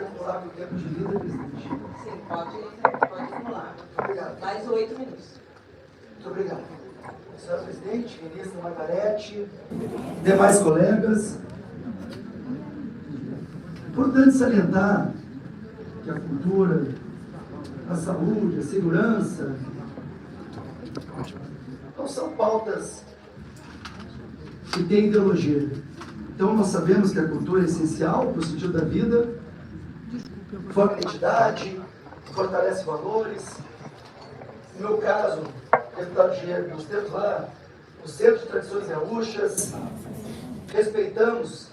reformular com o tempo de vida, presidente? Sim, pode formular. Obrigado. Mais 8 minutos. Muito obrigado. Senhora presidente, ministra Margarete, demais colegas. Importante salientar que a cultura, a saúde, a segurança não são pautas que têm ideologia. Então nós sabemos que a cultura é essencial para o sentido da vida, forma identidade, fortalece valores. No meu caso, deputado Diego, nós temos lá o Centro de Tradições Gaúchas, respeitamos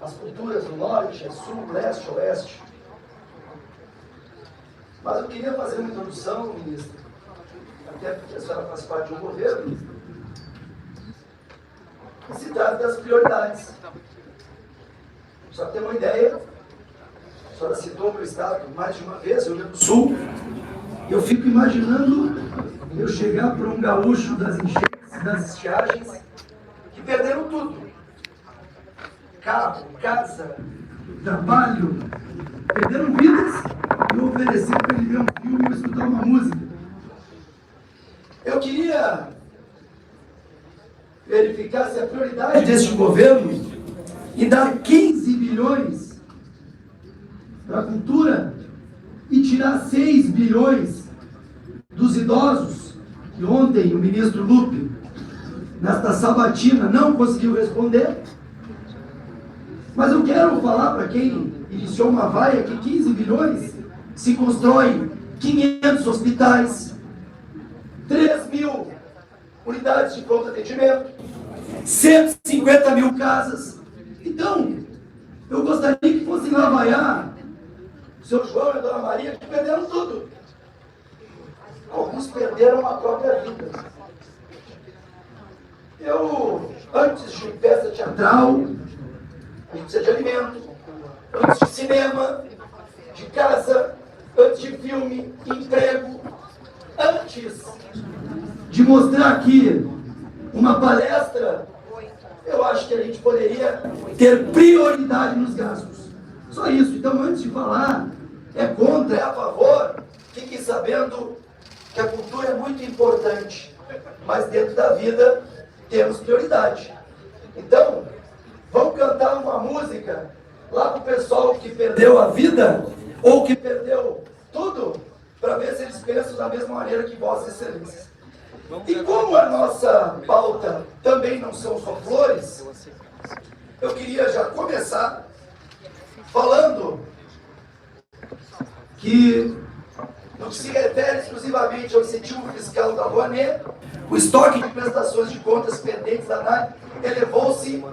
as culturas do norte, sul, leste, oeste. Mas eu queria fazer uma introdução, ministro, até porque a senhora faz parte de um governo, que se trata das prioridades. Só ter uma ideia, a senhora citou o meu estado mais de uma vez, Rio Grande do Sul, eu fico imaginando eu chegar para um gaúcho das enchentes, das estiagens, que perderam tudo. Carro, casa, trabalho, perderam vidas, e eu oferecer para ele ver um filme ou escutar uma música. Eu queria verificar se a prioridade deste governo e dar 15 bilhões para a cultura e tirar 6 bilhões dos idosos, que ontem o ministro Lupe, nesta sabatina, não conseguiu responder. Mas eu quero falar para quem iniciou uma vaia que 15 bilhões se constrói 500 hospitais, 3 mil unidades de pronto atendimento, 150 mil casas. Então, eu gostaria que fossem lá vaiar o seu João e a dona Maria, que perderam tudo. Alguns perderam a própria vida. Eu, antes de peça teatral, a gente precisa de alimento, antes de cinema, de casa, antes de filme, emprego, antes de mostrar aqui uma palestra, eu acho que a gente poderia ter prioridade nos gastos. Só isso. Então, antes de falar, é contra, é a favor, fiquem sabendo que a cultura é muito importante, mas dentro da vida temos prioridade. Então, vamos cantar uma música lá para o pessoal que perdeu a vida ou que perdeu tudo, para ver se eles pensam da mesma maneira que Vossas Excelências. E como a nossa pauta também não são só flores, eu queria já começar falando que, no que se refere exclusivamente ao incentivo fiscal da Rouanet, o estoque de prestações de contas pendentes da ANAI elevou-se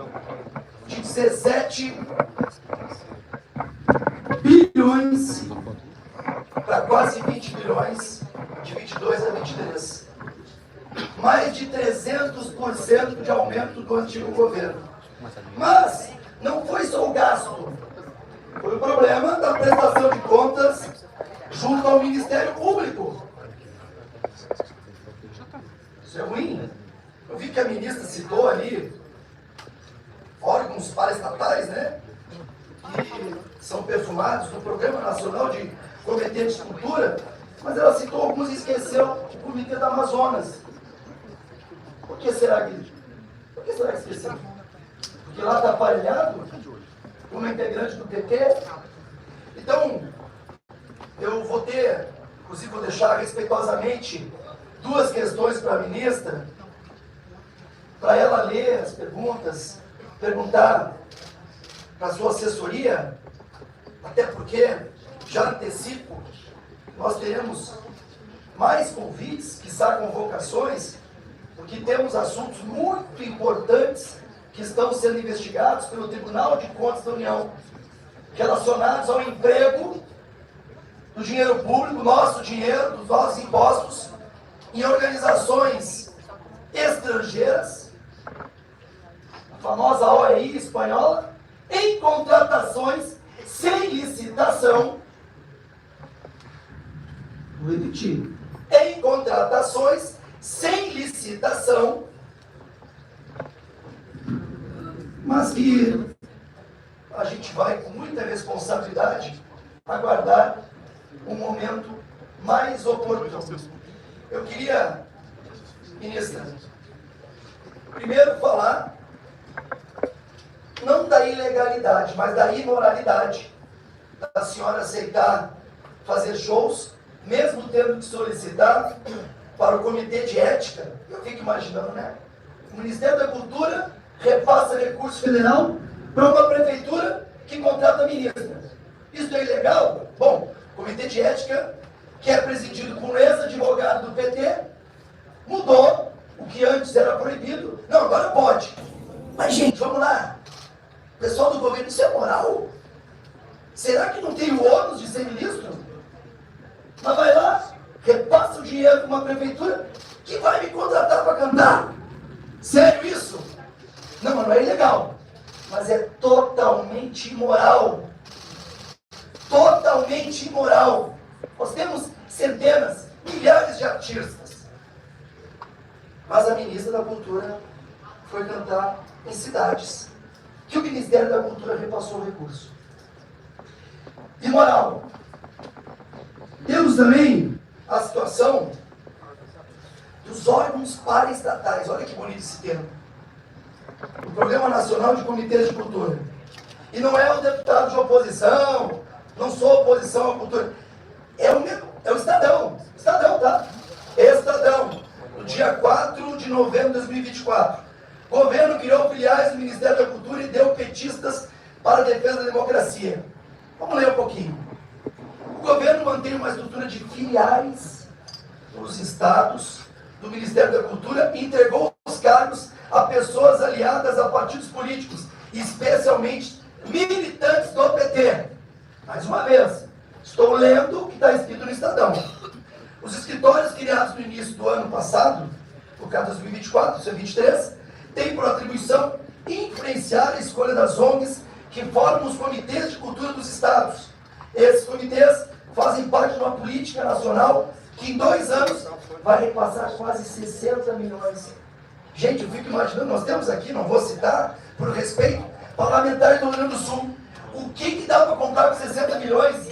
de 17 bilhões para quase 20 bilhões, de 22 a 23. Mais de 300% de aumento do antigo governo. Mas não foi só o gasto, foi o problema da prestação de contas junto ao Ministério Público. Isso é ruim. Eu vi que a ministra citou ali órgãos paraestatais, né? Que são perfumados no Programa Nacional de Comitê de Cultura, mas ela citou alguns e esqueceu o Comitê da Amazonas. Por que será que esqueceu? Porque lá está aparelhado como integrante do PT. Então, eu vou ter, inclusive vou deixar respeitosamente duas questões para a ministra, para ela ler as perguntas, perguntar para a sua assessoria, até porque, já antecipo, nós teremos mais convites, quiçá convocações, porque temos assuntos muito importantes que estão sendo investigados pelo Tribunal de Contas da União, relacionados ao emprego do dinheiro público, nosso dinheiro, dos nossos impostos, em organizações estrangeiras, a famosa OEI espanhola, em contratações sem licitação. Vou repetir. Em contratações sem licitação, mas que a gente vai com muita responsabilidade aguardar um momento mais oportuno. Eu queria, ministra, primeiro falar, não da ilegalidade, mas da imoralidade da senhora aceitar fazer shows, mesmo tendo que solicitar para o Comitê de Ética. Eu fico imaginando, né? O Ministério da Cultura repassa recurso federal para uma prefeitura que contrata ministra. Isso é ilegal? Bom, o Comitê de Ética, que é presidido por um ex-advogado do PT, mudou o que antes era proibido. Não, agora pode. Mas, gente, vamos lá. Pessoal do governo, isso é moral? Será que não tem o ônus de ser ministro? Mas vai lá, repassa o dinheiro para uma prefeitura que vai me contratar para cantar. Sério isso? Não, mas não é ilegal. Mas é totalmente imoral. Totalmente imoral. Nós temos centenas, milhares de artistas. Mas a ministra da Cultura foi cantar em cidades que o Ministério da Cultura repassou o recurso. Imoral. Temos também a situação dos órgãos paraestatais. Olha que bonito esse termo. O Programa Nacional de Comitês de Cultura. E não é o deputado de oposição, não sou oposição à cultura. É o Estadão. Estadão, tá? Estadão. No dia 4 de novembro de 2024. O governo criou filiais do Ministério da Cultura e deu petistas para a defesa da democracia. Vamos ler um pouquinho. O governo mantém uma estrutura de filiais nos estados do Ministério da Cultura e entregou os cargos a pessoas aliadas a partidos políticos, especialmente militantes do PT. Mais uma vez, estou lendo o que está escrito no Estadão. Os escritórios criados no início do ano passado, por causa de 2024, 2023, têm por atribuição influenciar a escolha das ONGs que formam os comitês de cultura dos estados. Esses comitês fazem parte de uma política nacional que em 2 anos vai repassar quase 60 milhões. Gente, eu fico imaginando, nós temos aqui, não vou citar, por respeito, parlamentares do Rio Grande do Sul. O que dá para comprar com 60 milhões?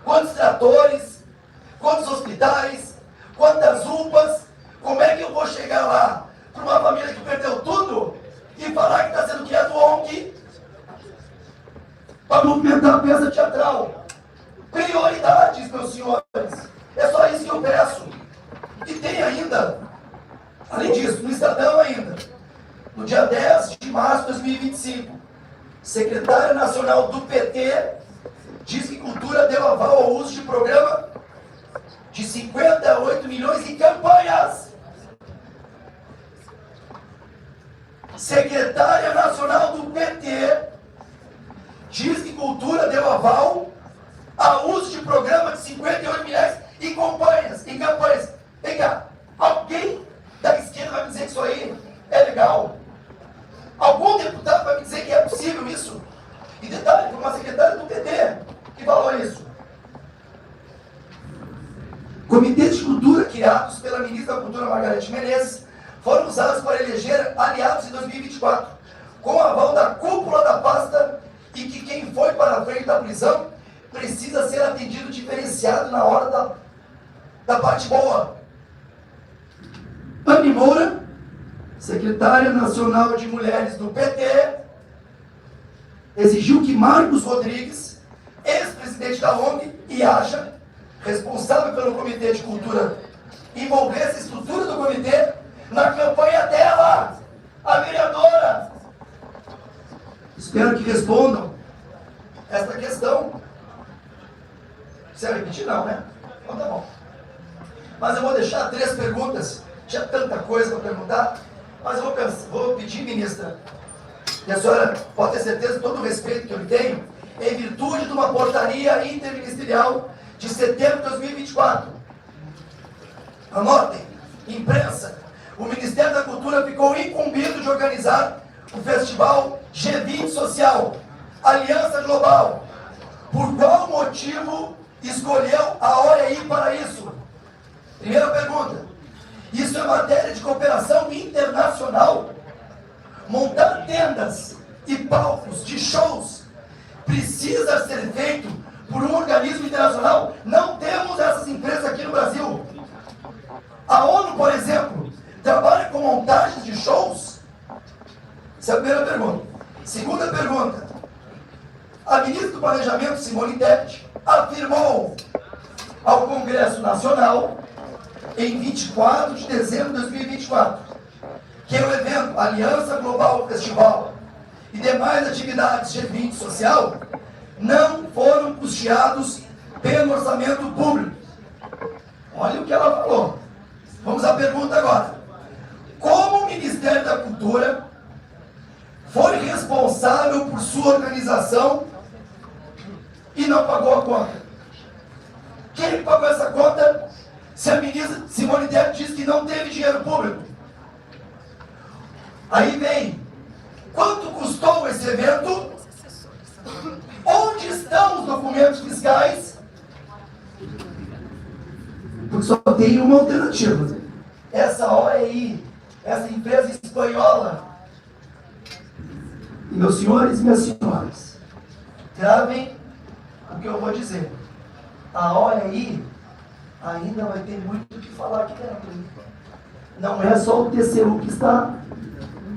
Quantos tratores? Quantos hospitais? Quantas UPAs? Como é que eu vou chegar lá para uma família que perdeu tudo e falar que está sendo criado ONG para movimentar a peça teatral? Prioridades, meus senhores. É só isso que eu peço. E tem ainda, além disso, no Estadão ainda, no dia 10 de março de 2025, secretária nacional do PT diz que cultura deu aval ao uso de programa de 58 milhões em campanhas. Secretária nacional do PT diz que cultura deu aval ao uso de programa de 58 milhões em campanhas. Vem cá, alguém da esquerda vai me dizer que isso aí é legal? Algum deputado vai me dizer que é possível isso? E detalhe, foi uma secretária do PT que falou isso. Comitês de cultura criados pela ministra da Cultura, Margarete Menezes, foram usados para eleger aliados em 2024, com o aval da cúpula da pasta, e que quem foi para a frente da prisão precisa ser atendido diferenciado na hora da parte boa. Anne Moura, secretária nacional de mulheres do PT, exigiu que Marcos Rodrigues, ex-presidente da ONG e AJA, responsável pelo Comitê de Cultura, envolvesse a estrutura do comitê na campanha dela, a vereadora. Espero que respondam esta questão. Precisa repetir? Não, né? Então tá bom. Mas eu vou deixar 3 perguntas. Tinha tanta coisa para perguntar, mas eu vou pedir, ministra, e a senhora pode ter certeza de todo o respeito que eu lhe tenho, em virtude de uma portaria interministerial de setembro de 2024. Anotem, imprensa, o Ministério da Cultura ficou incumbido de organizar o festival G20 Social, Aliança Global. Por qual motivo escolheu a OEI para isso? Primeira pergunta. Isso é matéria de cooperação internacional. Montar tendas e palcos de shows precisa ser feito por um organismo internacional. Não temos essas empresas aqui no Brasil. A ONU, por exemplo, trabalha com montagens de shows? Essa é a primeira pergunta. Segunda pergunta. A ministra do Planejamento, Simone Tebet, afirmou ao Congresso Nacional, em 24 de dezembro de 2024, que o evento Aliança Global Festival e demais atividades de evento social não foram custeados pelo orçamento público. Olha o que ela falou. Vamos à pergunta agora. Como o Ministério da Cultura foi responsável por sua organização e não pagou a conta? Quem pagou essa conta se a ministra Simone Tebet diz que não teve dinheiro público? Aí vem, quanto custou esse evento? Onde estão os documentos fiscais? Porque só tem uma alternativa. Essa OEI, essa empresa espanhola. E meus senhores e minhas senhoras, gravem o que eu vou dizer. A OEI ainda vai ter muito o que falar aqui dentro. Não é só o TCU que está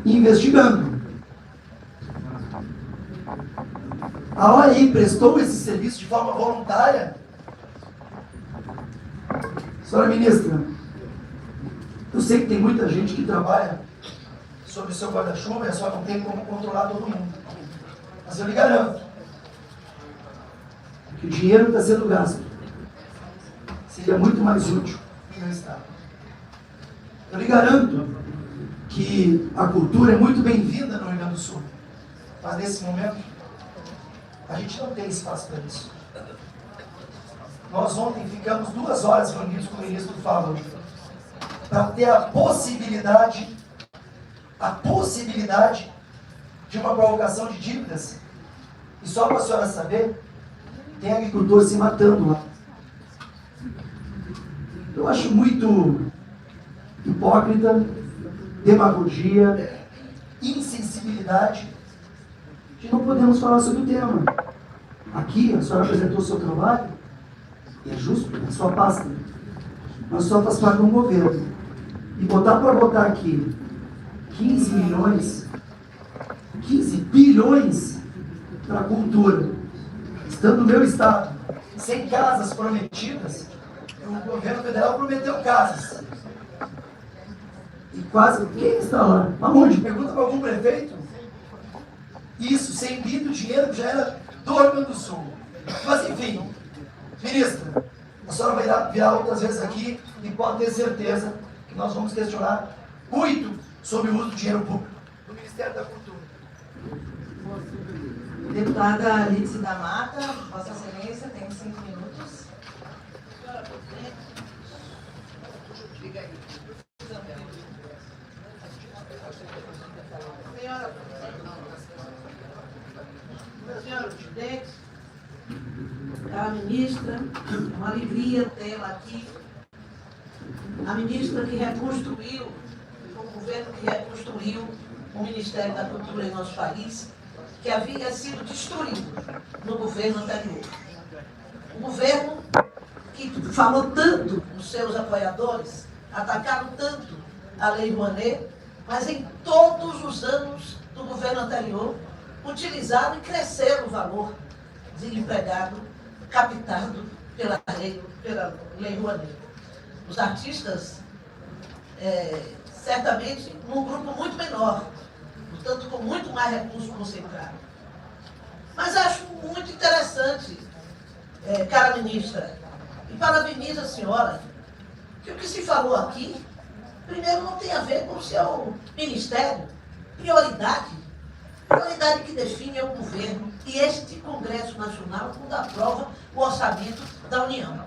investigando. A OEI prestou esse serviço de forma voluntária? Senhora ministra, eu sei que tem muita gente que trabalha sob o seu guarda-chuva e só não tem como controlar todo mundo. Mas eu lhe garanto que o dinheiro está sendo gasto seria muito mais útil que não está. Eu lhe garanto que a cultura é muito bem-vinda no Rio Grande do Sul. Mas nesse momento, a gente não tem espaço para isso. Nós ontem ficamos 2 horas reunidos com o ministro Fávaro para ter a possibilidade de uma prorrogação de dívidas. E só para a senhora saber, tem agricultor se matando lá. Eu acho muito hipócrita, demagogia, insensibilidade, que não podemos falar sobre o tema. Aqui, a senhora apresentou o seu trabalho, e é justo, é a sua pasta. Mas só faz parte de um governo. E botar para votar aqui 15 milhões, 15 bilhões para a cultura, estando no meu estado, sem casas prometidas, o governo federal prometeu casas. E quase, quem está lá? Aonde? Pergunta para algum prefeito? Isso, sem o dinheiro que já era do Rio Grande do Sul. Mas enfim, ministra, a senhora vai virar outras vezes aqui e pode ter certeza que nós vamos questionar muito sobre o uso do dinheiro público do Ministério da Cultura. Deputada Lídice da Mata, Vossa Excelência, tem 5 minutos. Senhora presidente, a ministra, é uma alegria tê-la aqui. A ministra que reconstruiu, o governo que reconstruiu o Ministério da Cultura em nosso país, que havia sido destruído no governo anterior. O governo que falou tanto nos seus apoiadores, atacaram tanto a Lei Rouanet, mas em todos os anos do governo anterior, utilizaram e cresceram o valor desempregado captado pela Lei Rouanet. Os artistas, certamente, num grupo muito menor, portanto, com muito mais recursos concentrados. Mas acho muito interessante, cara ministra, e parabenizo a senhora, que o que se falou aqui, primeiro, não tem a ver com o seu ministério, prioridade que define é o governo e este Congresso Nacional quando aprova o orçamento da União.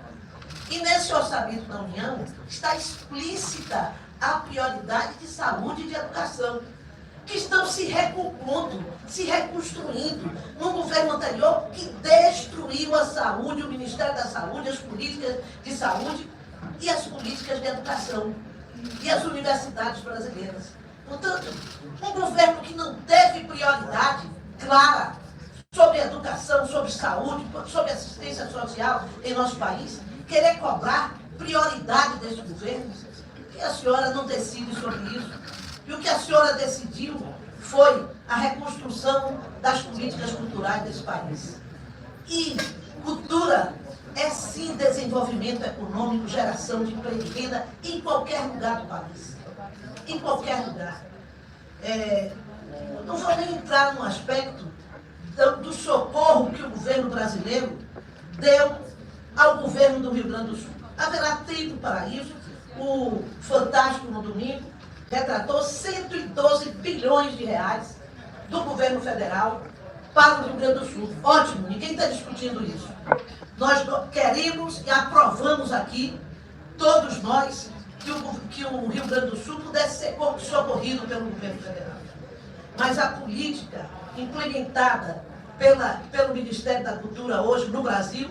E nesse orçamento da União está explícita a prioridade de saúde e de educação, que estão se recompondo, se reconstruindo num governo anterior que destruiu a saúde, o Ministério da Saúde, as políticas de saúde e as políticas de educação e as universidades brasileiras. Portanto, um governo que não teve prioridade clara sobre educação, sobre saúde, sobre assistência social em nosso país, querer cobrar prioridade desse governo? E a senhora não decide sobre isso. E o que a senhora decidiu foi a reconstrução das políticas culturais desse país. E cultura é sim desenvolvimento econômico, geração de emprego e renda em qualquer lugar do país. Em qualquer lugar. Não vou nem entrar no aspecto do socorro que o governo brasileiro deu ao governo do Rio Grande do Sul. Haverá tempo para isso. O Fantástico, no domingo, retratou 112 bilhões de reais do governo federal para o Rio Grande do Sul. Ótimo, ninguém está discutindo isso. Nós queremos e aprovamos aqui, todos nós, que o Rio Grande do Sul pudesse ser socorrido pelo governo federal. Mas a política implementada pelo Ministério da Cultura hoje no Brasil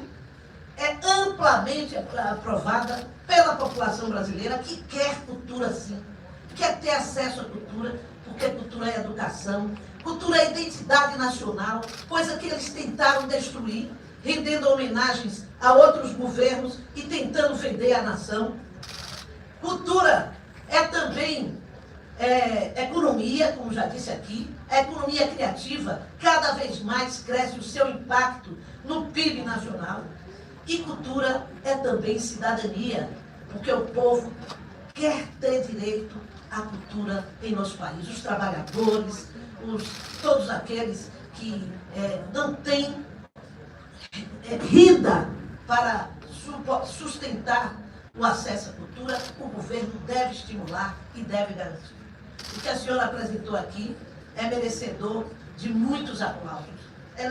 é amplamente aprovada pela população brasileira que quer cultura sim, quer ter acesso à cultura, porque cultura é educação, cultura é identidade nacional, coisa que eles tentaram destruir, rendendo homenagens a outros governos e tentando vender a nação. Cultura é também economia, como já disse aqui, a economia criativa, cada vez mais cresce o seu impacto no PIB nacional. E cultura é também cidadania, porque o povo quer ter direito à cultura em nosso país. Os trabalhadores, todos aqueles que não têm renda para sustentar o acesso à cultura, o governo deve estimular e deve garantir. O que a senhora apresentou aqui é merecedor de muitos aplausos. É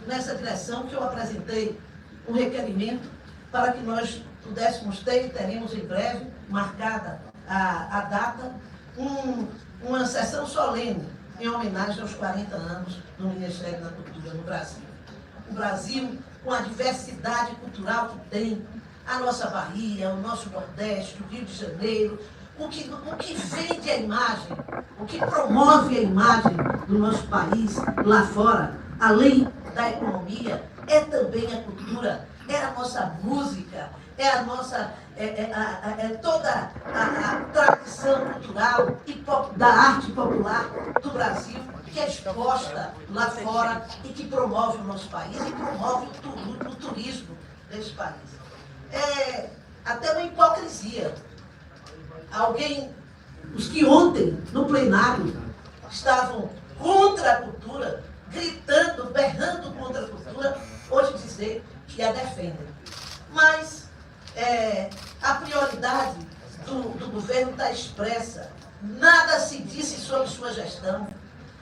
nessa direção que eu apresentei um requerimento para que nós pudéssemos ter, e teremos em breve, marcada a data, uma sessão solene em homenagem aos 40 anos do Ministério da Cultura no Brasil. O Brasil, com a diversidade cultural que tem, a nossa Bahia, o nosso Nordeste, o Rio de Janeiro, o que vende a imagem, o que promove a imagem do nosso país lá fora, além da economia, é também a cultura, é a nossa música, é a nossa, toda a tradição cultural e da arte popular do Brasil, que é exposta lá fora e que promove o nosso país e promove o turismo desse país. É até uma hipocrisia. Os que ontem, no plenário, estavam contra a cultura, gritando, berrando contra a cultura, hoje dizer que a defendem. Mas a prioridade do governo está expressa. Nada se disse sobre sua gestão,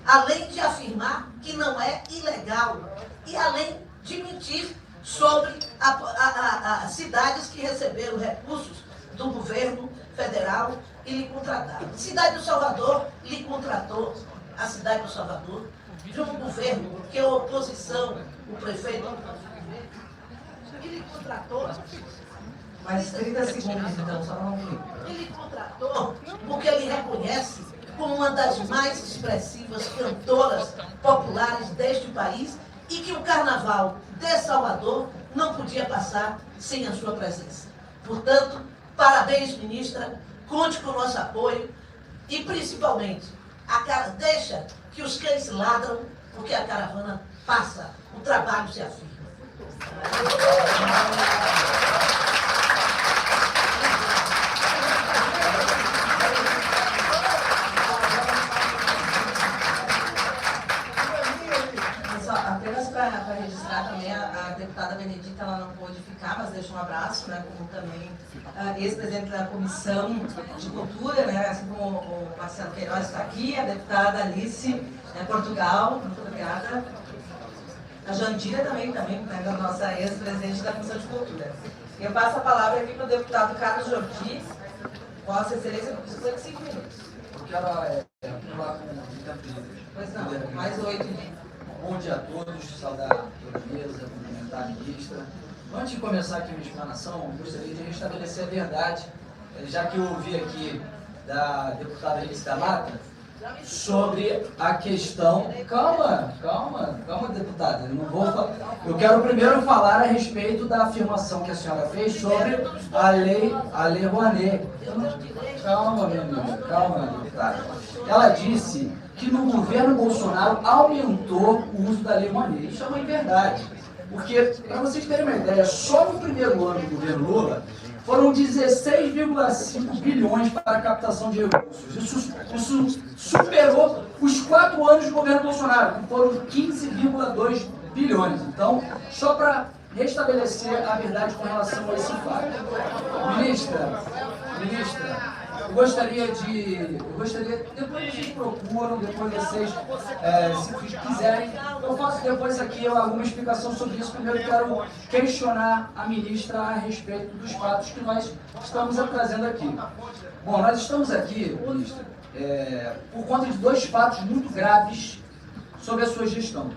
além de afirmar que não é ilegal e além de mentir sobre as cidades que receberam recursos do governo federal e lhe contrataram. A cidade do Salvador lhe contratou, a cidade do Salvador, de um governo que a oposição, o prefeito, ele contratou. Mais 30 segundos, então, só não vi. Ele contratou porque ele reconhece como uma das mais expressivas cantoras populares deste país e que o Carnaval de Salvador não podia passar sem a sua presença. Portanto, parabéns, ministra, conte com o nosso apoio e, principalmente, deixa que os cães ladram, porque a caravana passa, o trabalho se afirma. Apenas para registrar também, a deputada Benedita ela não pôde ficar, mas deixa um abraço, né, como também ex-presidente da Comissão de Cultura, né, assim como o Marcelo Queiroz está aqui, a deputada Alice Portugal, muito obrigada. A Jandira também, né, da nossa ex-presidente da Comissão de Cultura. Eu passo a palavra aqui para o deputado Carlos Jordi, Vossa Excelência, com 55 minutos. Eu quero falar com o tempo. Pois não, mais 8 minutos. Bom dia a todos, saudar a mesa, cumprimentar a ministra. Antes de começar aqui a minha explanação, gostaria de restabelecer a verdade, já que eu ouvi aqui da deputada Alice da Mata, sobre a questão... Calma, deputada. Eu não vou falar. Eu quero primeiro falar a respeito da afirmação que a senhora fez sobre a lei Rouanet. Calma, minha amiga, calma, deputada. Ela disse que no governo Bolsonaro aumentou o uso da lei Rouanet. Isso é uma inverdade. Porque, para vocês terem uma ideia, só no primeiro ano do governo Lula, foram 16,5 bilhões para a captação de recursos. Isso superou os 4 anos do governo Bolsonaro, que foram 15,2 bilhões. Então, só para restabelecer a verdade com relação a esse fato. Ministra, eu gostaria, depois vocês procuram, depois vocês, se quiserem, eu faço depois aqui alguma explicação sobre isso. Primeiro quero questionar a ministra a respeito dos fatos que nós estamos trazendo aqui. Bom, nós estamos aqui, ministra, por conta de 2 fatos muito graves sobre a sua gestão.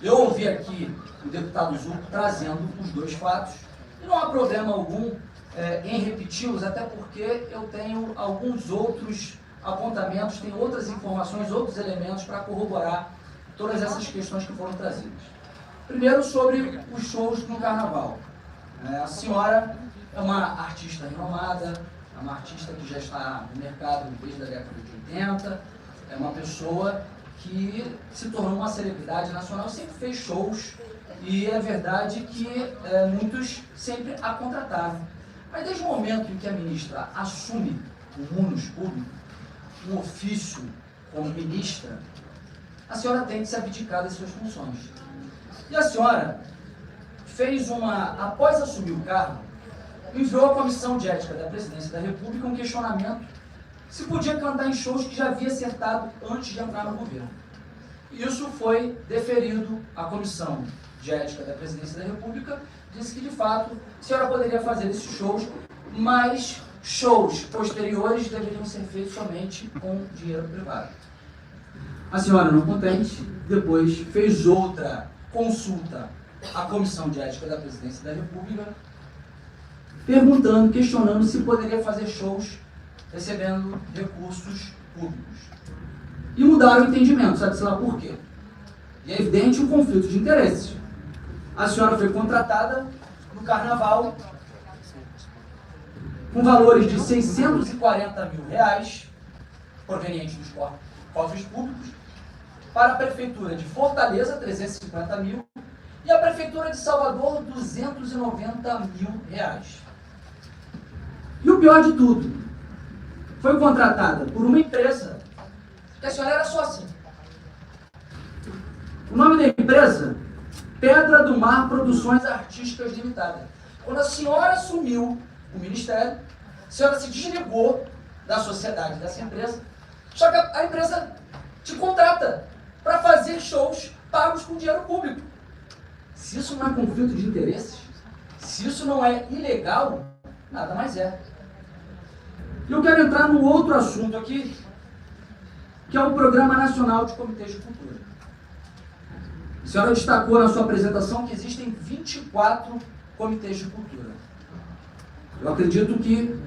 Eu ouvi aqui o deputado Zucco trazendo os 2 fatos, e não há problema algum em repeti-los, até porque eu tenho alguns outros apontamentos, tenho outras informações, outros elementos para corroborar todas essas questões que foram trazidas. Primeiro, sobre os shows no Carnaval. A senhora é uma artista renomada, é uma artista que já está no mercado desde a década de 80, é uma pessoa que se tornou uma celebridade nacional, sempre fez shows, e é verdade que muitos sempre a contrataram. Mas desde o momento em que a ministra assume o munus público, um ofício como ministra, a senhora tem que se abdicar das suas funções. E a senhora fez após assumir o cargo, enviou à Comissão de Ética da Presidência da República um questionamento se podia cantar em shows que já havia acertado antes de entrar no governo. Isso foi deferido à Comissão de Ética da Presidência da República, disse que, de fato, a senhora poderia fazer esses shows, mas shows posteriores deveriam ser feitos somente com dinheiro privado. A senhora, não contente, depois fez outra consulta à Comissão de Ética da Presidência da República, questionando se poderia fazer shows recebendo recursos públicos. E mudaram o entendimento, sabe-se lá por quê? E é evidente um conflito de interesses. A senhora foi contratada no Carnaval com valores de R$640 mil, provenientes dos cofres públicos, para a Prefeitura de Fortaleza, 350 mil, e a Prefeitura de Salvador, 290 mil reais. E o pior de tudo, foi contratada por uma empresa que a senhora era sócia. O nome da empresa, Pedra do Mar Produções Artísticas Limitada. Quando a senhora assumiu o ministério, a senhora se desligou da sociedade dessa empresa, só que a empresa te contrata para fazer shows pagos com dinheiro público. Se isso não é conflito de interesses, se isso não é ilegal, nada mais é. E eu quero entrar num outro assunto aqui, que é o Programa Nacional de Comitês de Cultura. A senhora destacou na sua apresentação que existem 24 comitês de cultura. Eu acredito que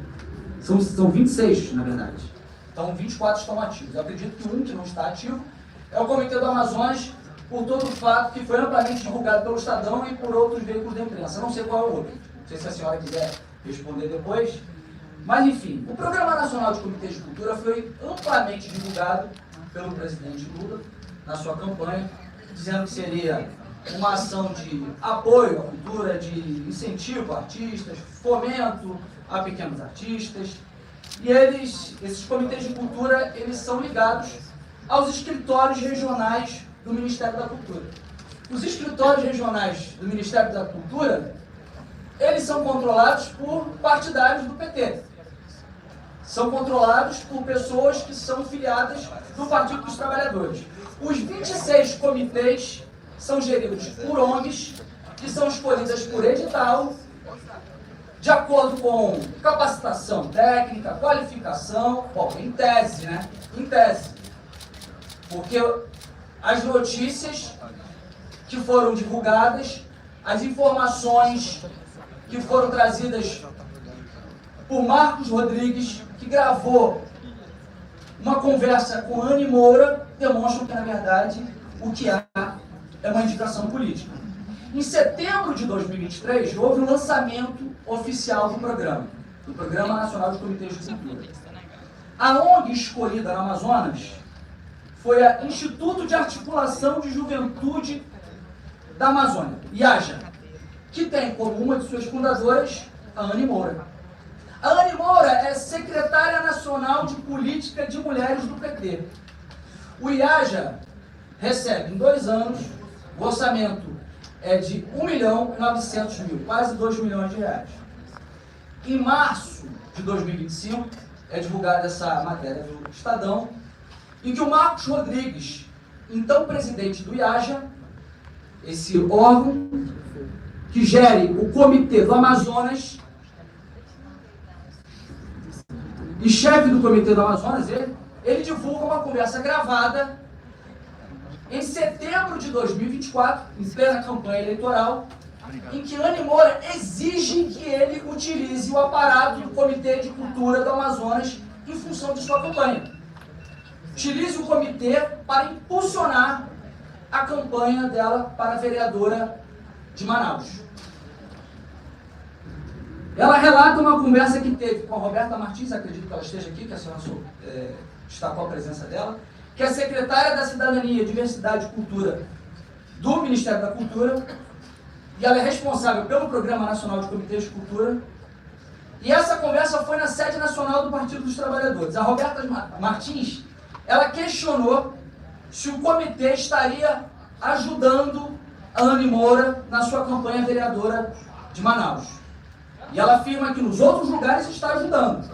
são 26, na verdade. Então, 24 estão ativos. Eu acredito que um que não está ativo é o Comitê do Amazonas, por todo o fato que foi amplamente divulgado pelo Estadão e por outros veículos da imprensa. Eu não sei qual é o outro. Não sei se a senhora quiser responder depois. Mas, enfim, o Programa Nacional de Comitês de Cultura foi amplamente divulgado pelo presidente Lula na sua campanha, dizendo que seria uma ação de apoio à cultura, de incentivo a artistas, fomento a pequenos artistas. E esses comitês de cultura, eles são ligados aos escritórios regionais do Ministério da Cultura. Os escritórios regionais do Ministério da Cultura, eles são controlados por partidários do PT. São controlados por pessoas que são filiadas do Partido dos Trabalhadores. Os 26 comitês são geridos por ONGs, que são escolhidas por edital, de acordo com capacitação técnica, qualificação, bom, em tese, né? Em tese. Porque as notícias que foram divulgadas, as informações que foram trazidas por Marcos Rodrigues, que gravou uma conversa com Anny Moura demonstram que, na verdade, o que há é uma indicação política. Em setembro de 2023, houve o lançamento oficial do Programa Nacional de Comitês de Cultura. A ONG escolhida no Amazonas foi a Instituto de Articulação de Juventude da Amazônia, IAJA, que tem como uma de suas fundadoras a Anny Moura. A Anny Moura é secretária nacional de política de mulheres do PT. O IAJA recebe em 2 anos, o orçamento é de 1.900.000, quase 2 milhões de reais. Em março de 2025, é divulgada essa matéria do Estadão, em que o Marcos Rodrigues, então presidente do IAJA, esse órgão que gere o Comitê do Amazonas, e chefe do Comitê do Amazonas, ele divulga uma conversa gravada em setembro de 2024, em plena campanha eleitoral, em que Anny Moura exige que ele utilize o aparato do Comitê de Cultura do Amazonas em função de sua campanha. Utilize o comitê para impulsionar a campanha dela para a vereadora de Manaus. Ela relata uma conversa que teve com a Roberta Martins, acredito que ela esteja aqui, que a senhora destacou a presença dela, que é secretária da Cidadania, Diversidade e Cultura do Ministério da Cultura, e ela é responsável pelo Programa Nacional de Comitês de Cultura. E essa conversa foi na sede nacional do Partido dos Trabalhadores. A Roberta Martins, ela questionou se o comitê estaria ajudando a Anny Moura na sua campanha vereadora de Manaus. E ela afirma que nos outros lugares está ajudando.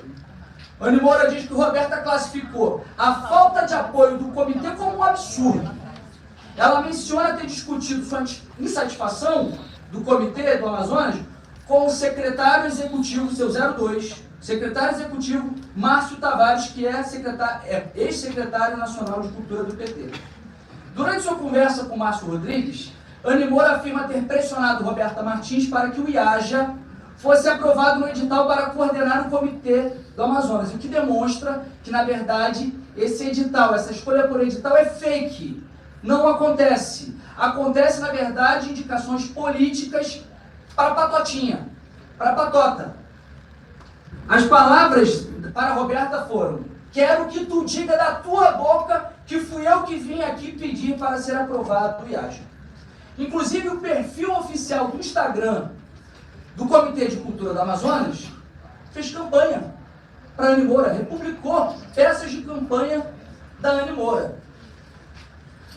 Anny Moura diz que Roberta classificou a falta de apoio do comitê como um absurdo. Ela menciona ter discutido sua insatisfação do comitê do Amazonas com o secretário executivo, seu 02, secretário executivo Márcio Tavares, que é ex-secretário nacional de cultura do PT. Durante sua conversa com Márcio Rodrigues, Anny Moura afirma ter pressionado Roberta Martins para que o IAJA fosse aprovado no edital para coordenar o comitê do Amazonas, o que demonstra que, na verdade, esse edital, essa escolha por edital é fake. Não acontece. Acontece, na verdade, indicações políticas para patotinha, para patota. As palavras para Roberta foram: quero que tu diga da tua boca que fui eu que vim aqui pedir para ser aprovado do IAJA. Inclusive, o perfil oficial do Instagram do Comitê de Cultura do Amazonas fez campanha para Anny Moura, republicou peças de campanha da Anny Moura.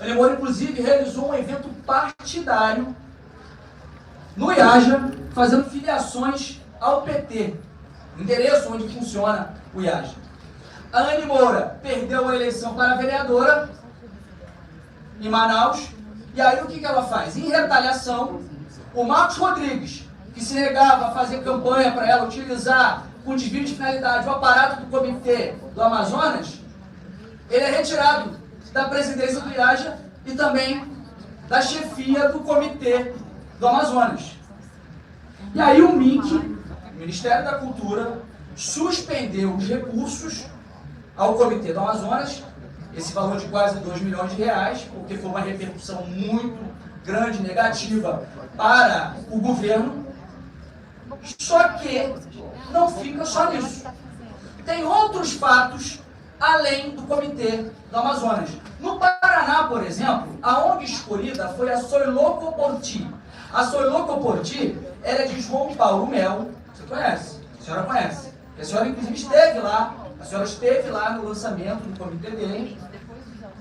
Anny Moura, inclusive, realizou um evento partidário no IAJA, fazendo filiações ao PT, endereço onde funciona o IAJA. A Anny Moura perdeu a eleição para vereadora em Manaus, e aí o que ela faz? Em retaliação, o Marcos Rodrigues, que se negava a fazer campanha para ela utilizar com desvio de finalidade o aparato do Comitê do Amazonas, ele é retirado da presidência do IAJA e também da chefia do Comitê do Amazonas. E aí o MIC, o Ministério da Cultura, suspendeu os recursos ao Comitê do Amazonas, esse valor de quase 2 milhões de reais, porque foi uma repercussão muito grande, negativa para o governo. Só que não fica só nisso. Tem outros fatos além do Comitê do Amazonas. No Paraná, por exemplo, a ONG escolhida foi a Soilocoporti. A Soilocoporti era de João Paulo Melo. Você conhece? A senhora conhece. A senhora, inclusive, esteve lá. A senhora esteve lá no lançamento do comitê dele,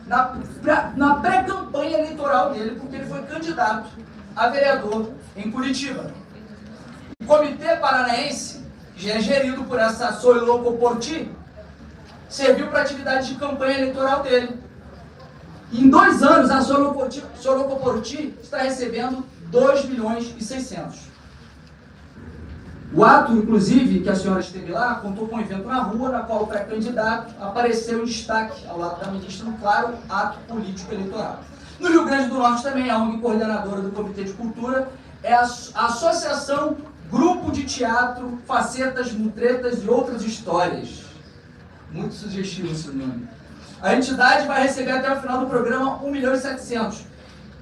na pré-campanha eleitoral dele, porque ele foi candidato a vereador em Curitiba. O Comitê Paranaense, que é gerido por essa Soilocoporti, serviu para atividade de campanha eleitoral dele. Em 2 anos, a Soilocoporti está recebendo 2 milhões e 600. O ato, inclusive, que a senhora esteve lá, contou com um evento na rua, na qual o pré-candidato apareceu em destaque ao lado da ministra, no claro ato político eleitoral. No Rio Grande do Norte também, a ONG coordenadora do Comitê de Cultura é a Associação Grupo de Teatro Facetas, Mutretas e Outras Histórias. Muito sugestivo esse nome. A entidade vai receber até o final do programa 1.700.000.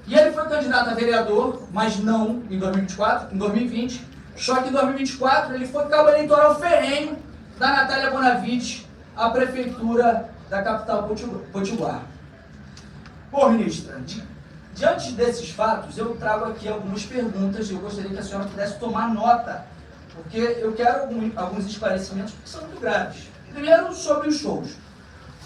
E ele foi candidato a vereador, mas não em 2024, em 2020. Só que em 2024 ele foi cabo eleitoral ferrenho da Natália Bonavides à prefeitura da capital potiguar. Bom, ministra, diante desses fatos, eu trago aqui algumas perguntas e eu gostaria que a senhora pudesse tomar nota, porque eu quero alguns esclarecimentos que são muito graves. Primeiro, sobre os shows.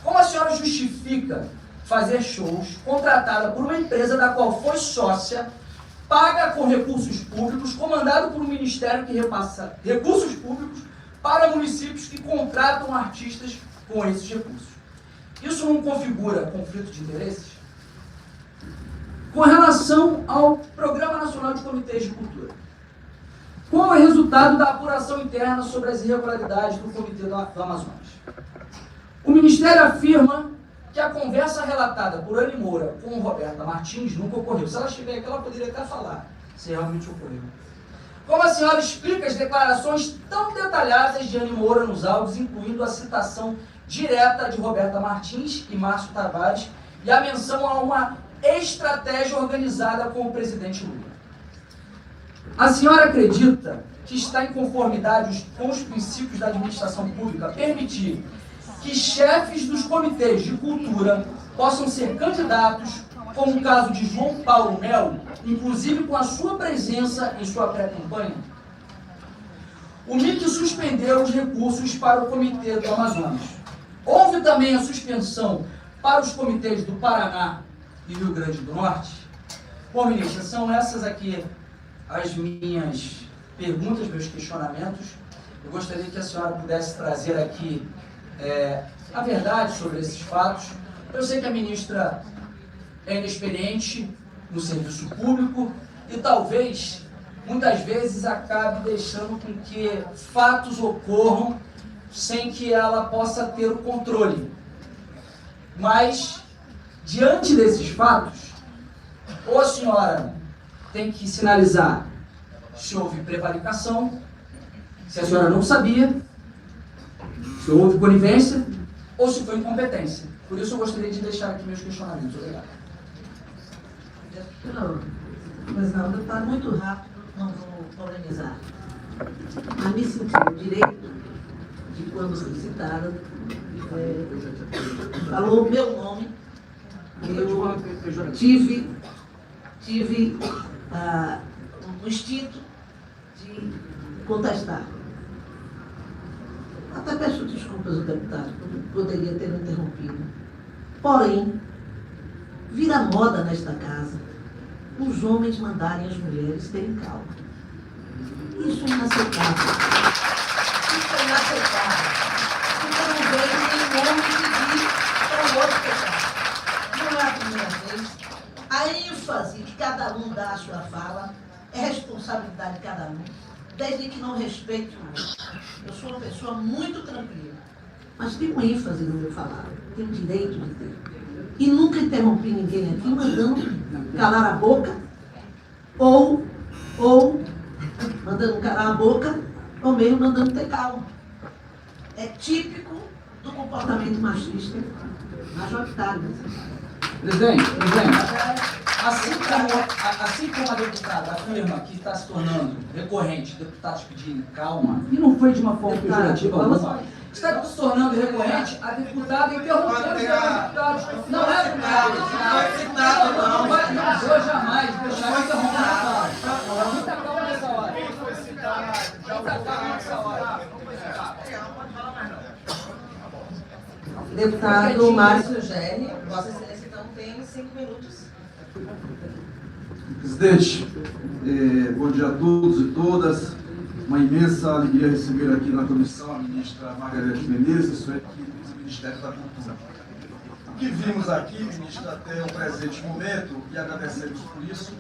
Como a senhora justifica fazer shows contratada por uma empresa da qual foi sócia, paga com recursos públicos, comandado por um ministério que repassa recursos públicos para municípios que contratam artistas com esses recursos? Isso não configura conflito de interesses? Com relação ao Programa Nacional de Comitês de Cultura, qual é o resultado da apuração interna sobre as irregularidades do Comitê do Amazonas? O Ministério afirma que a conversa relatada por Anny Moura com Roberta Martins nunca ocorreu. Se ela estiver aqui, ela poderia até falar se realmente ocorreu. Como a senhora explica as declarações tão detalhadas de Anny Moura nos áudios, incluindo a citação direta de Roberta Martins e Márcio Tavares e a menção a uma estratégia organizada com o presidente Lula? A senhora acredita que está em conformidade com os princípios da administração pública permitir que chefes dos comitês de cultura possam ser candidatos, como o caso de João Paulo Melo, inclusive com a sua presença em sua pré-campanha? O MIC suspendeu os recursos para o Comitê do Amazonas. Houve também a suspensão para os comitês do Paraná e Rio Grande do Norte? Bom, ministra, são essas aqui as minhas perguntas, meus questionamentos. Eu gostaria que a senhora pudesse trazer aqui a verdade sobre esses fatos. Eu sei que a ministra é inexperiente no serviço público e talvez, muitas vezes, acabe deixando com que fatos ocorram sem que ela possa ter o controle. Mas, diante desses fatos, ou a senhora tem que sinalizar se houve prevaricação, se a senhora não sabia, se houve conivência ou se foi incompetência. Por isso eu gostaria de deixar aqui meus questionamentos. Obrigado. Mas não, está muito rápido, não vou polemizar. Mas me senti o direito de, quando solicitaram, falou o meu nome, eu tive um instinto de contestar. Até peço desculpas ao deputado, poderia ter me interrompido. Porém, vira moda nesta casa os homens mandarem as mulheres terem calma. Isso é inaceitável. Isso é inaceitável. Então não vejo nenhum homem pedir para o outro pecar. Não é a primeira vez. A ênfase que cada um dá à sua fala é responsabilidade de cada um, desde que não respeite o outro. Eu sou uma pessoa muito tranquila, mas tenho ênfase no meu falar, tenho o direito de ter. E nunca interrompi ninguém aqui mandando calar a boca, ou mandando calar a boca, ou mesmo mandando ter calma. É típico do comportamento machista majoritário nessa casa. Presidente, assim como a deputada afirma que está se tornando recorrente, deputados pedirem calma, e não foi de uma forma pejorativa alguma, está se tornando recorrente a deputada interrompendo os deputados. Não é deputado, não vou jamais deixar de interromper a fala. Muita calma nessa hora. Muita calma nessa hora. Deputado Márcio Gelli, Vossa Excelência, então, tem 5 minutos. Presidente, bom dia a todos e todas. Uma imensa alegria receber aqui na comissão a ministra Margarete Menezes, sua equipe do Ministério da Cultura. O que vimos aqui, ministra, até o presente momento, e agradecemos por isso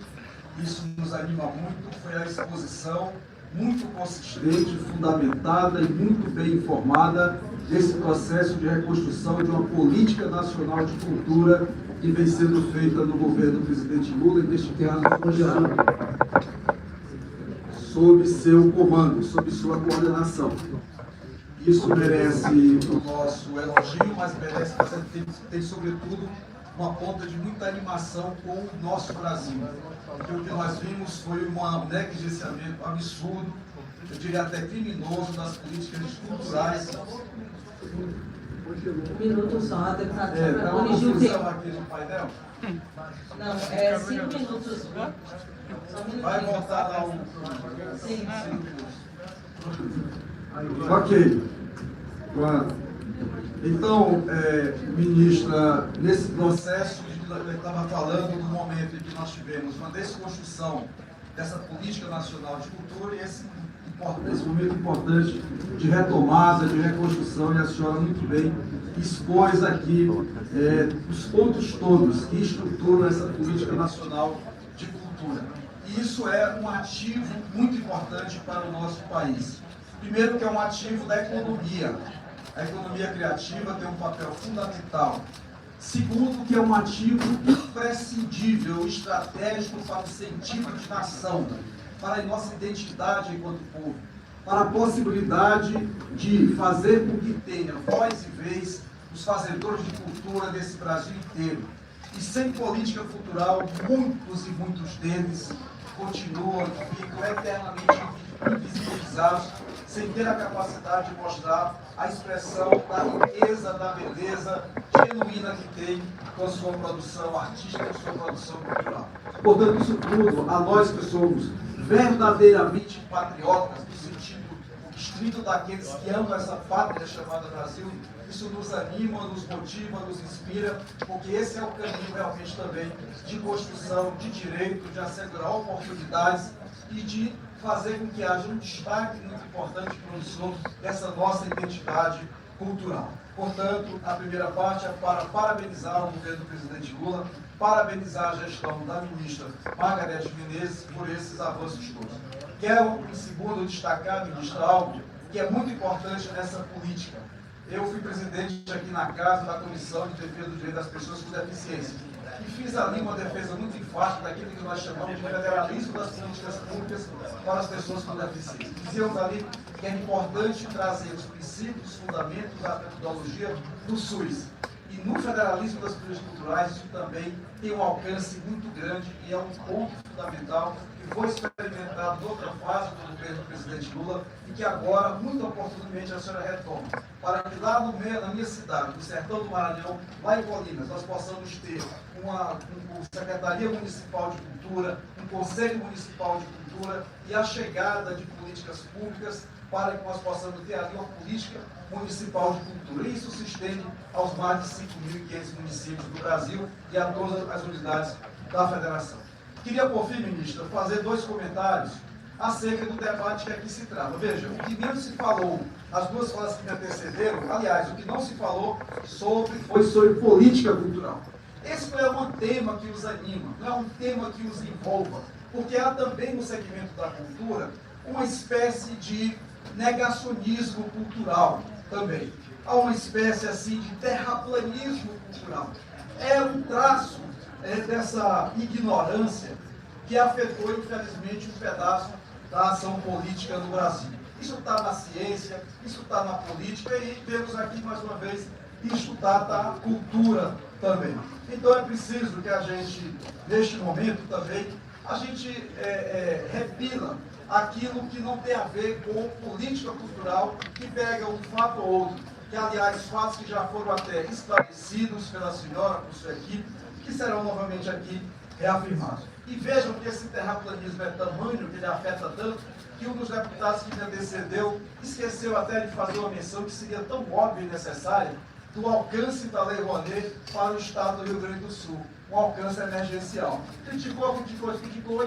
nos anima muito, foi a exposição muito consistente, fundamentada e muito bem informada desse processo de reconstrução de uma política nacional de cultura que vem sendo feita no governo do presidente Lula e neste caso sob seu comando, sob sua coordenação. Isso merece o nosso elogio, mas merece, tem sobretudo uma ponta de muita animação com o nosso Brasil. Porque o que nós vimos foi um negligenciamento absurdo, eu diria até criminoso, das políticas culturais. Um minuto só, deputado, Dá para uma corrigir o confusão tempo. aqui no painel. Não, é 5 minutos. Só um minutinho. Vai voltar lá o... Sim. Ok. Então, ministra, nesse processo, eu estava falando do momento em que nós tivemos uma desconstrução dessa política nacional de cultura e esse momento importante de retomada, de reconstrução, e a senhora muito bem expôs aqui os pontos todos que estruturam essa política nacional de cultura. E isso é um ativo muito importante para o nosso país. Primeiro, que é um ativo da economia. A economia criativa tem um papel fundamental. Segundo, que é um ativo imprescindível, estratégico para o sentido de nação, para a nossa identidade enquanto povo, para a possibilidade de fazer com que tenha voz e vez os fazedores de cultura desse Brasil inteiro. E sem política cultural, muitos e muitos deles continuam, ficam eternamente invisibilizados, sem ter a capacidade de mostrar a expressão da riqueza, da beleza genuína que tem com a sua produção artística, com a sua produção cultural. Portanto, isso tudo, a nós que somos verdadeiramente patriotas, no sentido estrito daqueles que amam essa pátria chamada Brasil, isso nos anima, nos motiva, nos inspira, porque esse é o caminho realmente também de construção de direito, de assegurar oportunidades e de fazer com que haja um destaque muito importante e promissor dessa nossa identidade cultural. Portanto, a primeira parte é para parabenizar o governo do presidente Lula, parabenizar a gestão da ministra Margareth Menezes por esses avanços todos. Quero, em segundo, destacar, ministra, algo que é muito importante nessa política. Eu fui presidente aqui na Casa da Comissão de Defesa do Direito das Pessoas com Deficiência e fiz ali uma defesa muito enfática daquilo que nós chamamos de federalismo das políticas públicas para as pessoas com deficiência. Dizíamos ali que é importante trazer os princípios, os fundamentos da metodologia do SUS. E no federalismo das políticas culturais isso também tem um alcance muito grande e é um ponto fundamental que foi experimentado em outra fase do governo do presidente Lula e que agora, muito oportunamente, a senhora retoma. Para que lá no meio, na minha cidade, no sertão do Maranhão, lá em Colinas, nós possamos ter uma Secretaria Municipal de Cultura, um Conselho Municipal de Cultura e a chegada de políticas públicas para que nós possamos ter ali uma política municipal de cultura. E isso se estende aos mais de 5.500 municípios do Brasil e a todas as unidades da Federação. Queria, por fim, ministra, fazer 2 comentários acerca do debate que aqui se trata. Veja, o que menos se falou, as 2 falas que me antecederam, aliás, o que não se falou foi sobre política cultural. Esse não é um tema que os anima, não é um tema que os envolva, porque há também no segmento da cultura uma espécie de negacionismo cultural também. Há uma espécie assim de terraplanismo cultural. É um traço dessa ignorância que afetou, infelizmente, um pedaço da ação política no Brasil. Isso está na ciência, isso está na política e temos aqui, mais uma vez, isso está na cultura também. Então é preciso que a gente, neste momento também, a gente repila aquilo que não tem a ver com política cultural, que pega um fato ou outro, que aliás fatos que já foram até esclarecidos pela senhora, por sua equipe, que serão novamente aqui reafirmados. E vejam que esse terraplanismo é tamanho, que ele afeta tanto, que um dos deputados que me antecedeu esqueceu até de fazer uma menção que seria tão óbvia e necessária do alcance da Lei Rouanet para o Estado do Rio Grande do Sul, um alcance emergencial. Criticou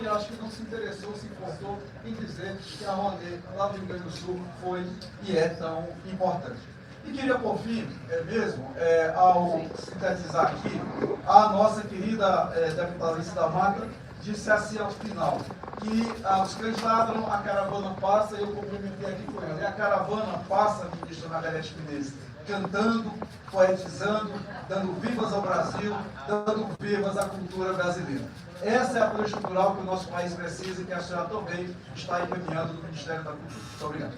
e acho que não se interessou, se importou em dizer que a Rouanet lá no Rio Grande do Sul foi e é tão importante. E queria, por fim, ao sintetizar aqui, a nossa querida deputada Alice da Mata disse assim ao final, que os candidatos, a caravana passa, e eu complementei aqui com ela, e a caravana passa, ministra Margareth Menezes, cantando, poetizando, dando vivas ao Brasil, dando vivas à cultura brasileira. Essa é a política cultural que o nosso país precisa e que a senhora também está encaminhando no Ministério da Cultura. Muito obrigado.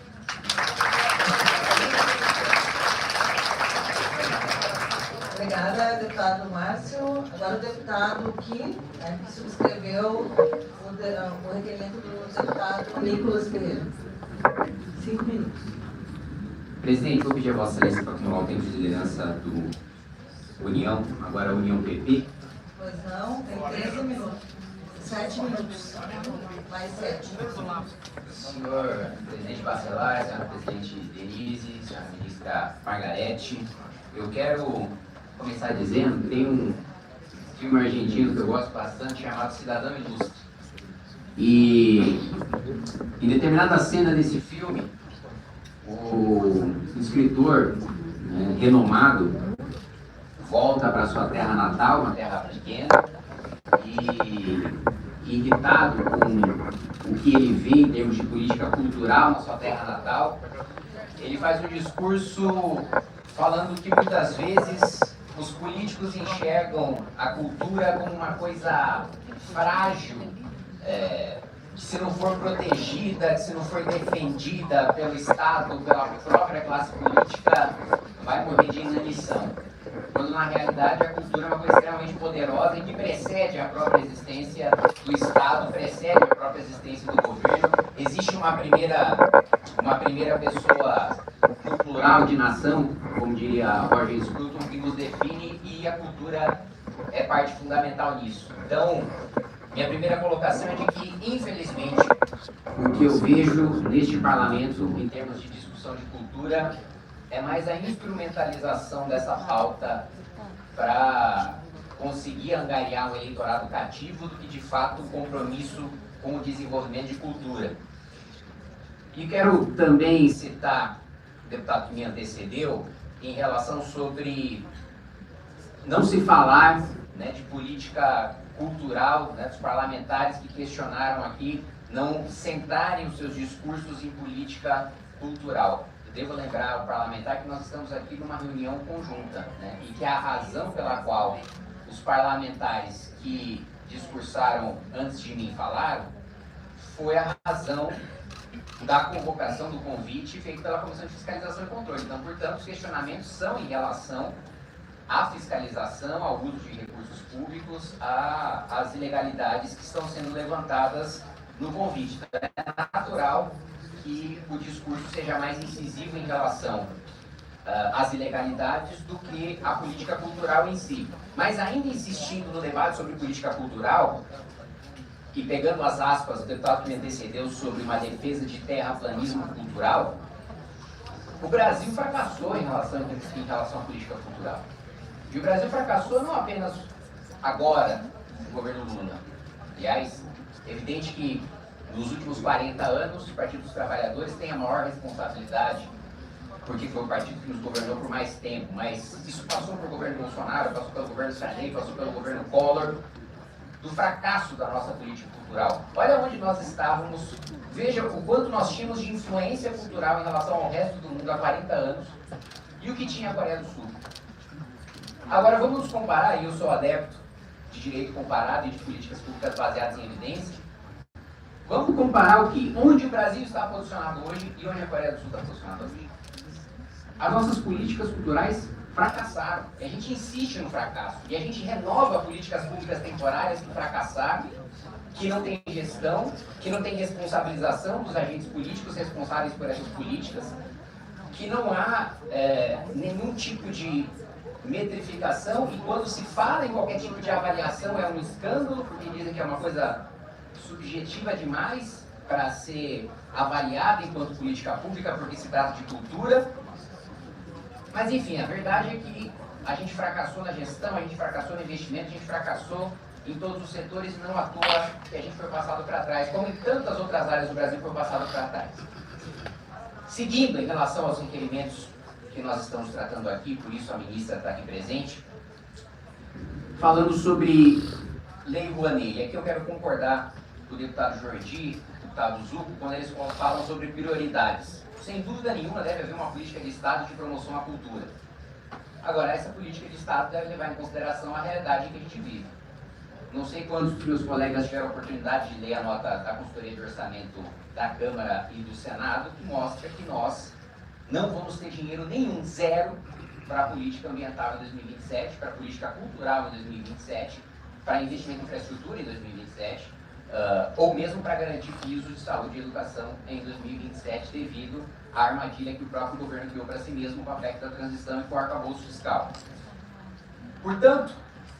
Obrigada, deputado Márcio. Agora o deputado Kim, né, que subscreveu o requerimento do deputado Nicolas Ferreira. 5 minutos. Presidente, vou pedir a Vossa Excelência para acumular o tempo de liderança do União, agora União PP. Pois não, tem 13 minutos. 7 minutos. Mais 7. Senhor presidente Bacelar, senhora presidente Denise, senhora ministra Margarete, eu quero começar dizendo, tem um filme argentino que eu gosto bastante chamado Cidadão Ilustre. E em determinada cena desse filme, o escritor, né, renomado, volta para sua terra natal, uma terra pequena, e irritado com o que ele vê em termos de política cultural na sua terra natal, ele faz um discurso falando que muitas vezes os políticos enxergam a cultura como uma coisa frágil, que se não for protegida, que se não for defendida pelo Estado, pela própria classe política, vai morrer de inanição. Quando na realidade a cultura é uma coisa extremamente poderosa e que precede a própria existência do Estado, precede a própria existência do governo. Existe uma primeira pessoa no plural de nação, como diria Roger Scruton, que nos define, e a cultura é parte fundamental nisso. Então, minha primeira colocação é de que, infelizmente, o que eu vejo neste parlamento, em termos de discussão de cultura, é mais a instrumentalização dessa pauta para conseguir angariar um eleitorado cativo do que, de fato, um compromisso com o desenvolvimento de cultura. E quero também citar o deputado que me antecedeu em relação sobre não se falar, né, de política cultural, né, dos parlamentares que questionaram aqui não centrarem os seus discursos em política cultural. Eu devo lembrar ao parlamentar que nós estamos aqui numa reunião conjunta, né, e que a razão pela qual os parlamentares que discursaram antes de mim falaram foi a razão da convocação do convite feito pela Comissão de Fiscalização e Controle. Então, portanto, os questionamentos são em relação à fiscalização, ao uso de recursos públicos, às ilegalidades que estão sendo levantadas no convite. Então, é natural que o discurso seja mais incisivo em relação às ilegalidades do que à política cultural em si. Mas ainda insistindo no debate sobre política cultural, e pegando as aspas do deputado que me antecedeu sobre uma defesa de terraplanismo cultural, o Brasil fracassou em relação à política cultural. E o Brasil fracassou não apenas agora, no governo Lula. Aliás, é evidente que nos últimos 40 anos, o Partido dos Trabalhadores tem a maior responsabilidade, porque foi o partido que nos governou por mais tempo, mas isso passou pelo governo Bolsonaro, passou pelo governo Sarney, passou pelo governo Collor, do fracasso da nossa política cultural. Olha onde nós estávamos, veja o quanto nós tínhamos de influência cultural em relação ao resto do mundo há 40 anos e o que tinha a Coreia do Sul. Agora vamos nos comparar, e eu sou adepto de direito comparado e de políticas públicas baseadas em evidência. Vamos comparar onde o Brasil está posicionado hoje e onde a Coreia do Sul está posicionada hoje. As nossas políticas culturais fracassaram. E a gente insiste no fracasso. E a gente renova políticas públicas temporárias que fracassaram, que não tem gestão, que não tem responsabilização dos agentes políticos responsáveis por essas políticas, que não há nenhum tipo de metrificação, e quando se fala em qualquer tipo de avaliação é um escândalo, porque dizem que é uma coisa subjetiva demais para ser avaliada enquanto política pública, porque se trata de cultura. Mas enfim, a verdade é que a gente fracassou na gestão, a gente fracassou no investimento, a gente fracassou em todos os setores, e não à toa que a gente foi passado para trás, como em tantas outras áreas do Brasil foi passado para trás. Seguindo em relação aos requerimentos que nós estamos tratando aqui, por isso a ministra está aqui presente, falando sobre Lei Rouanet. E aqui eu quero concordar com o deputado Jordi, o deputado Zucco, quando eles falam sobre prioridades. Sem dúvida nenhuma deve haver uma política de Estado de promoção à cultura. Agora, essa política de Estado deve levar em consideração a realidade em que a gente vive. Não sei quantos dos meus colegas tiveram a oportunidade de ler a nota da consultoria de orçamento da Câmara e do Senado, que mostra que nós Não vamos ter dinheiro nenhum, zero, para a política ambiental em 2027, para a política cultural em 2027, para investimento em infraestrutura em 2027, ou mesmo para garantir pisos de saúde e educação em 2027, devido à armadilha que o próprio governo criou para si mesmo com a PEC da transição e com o arcabouço fiscal. Portanto,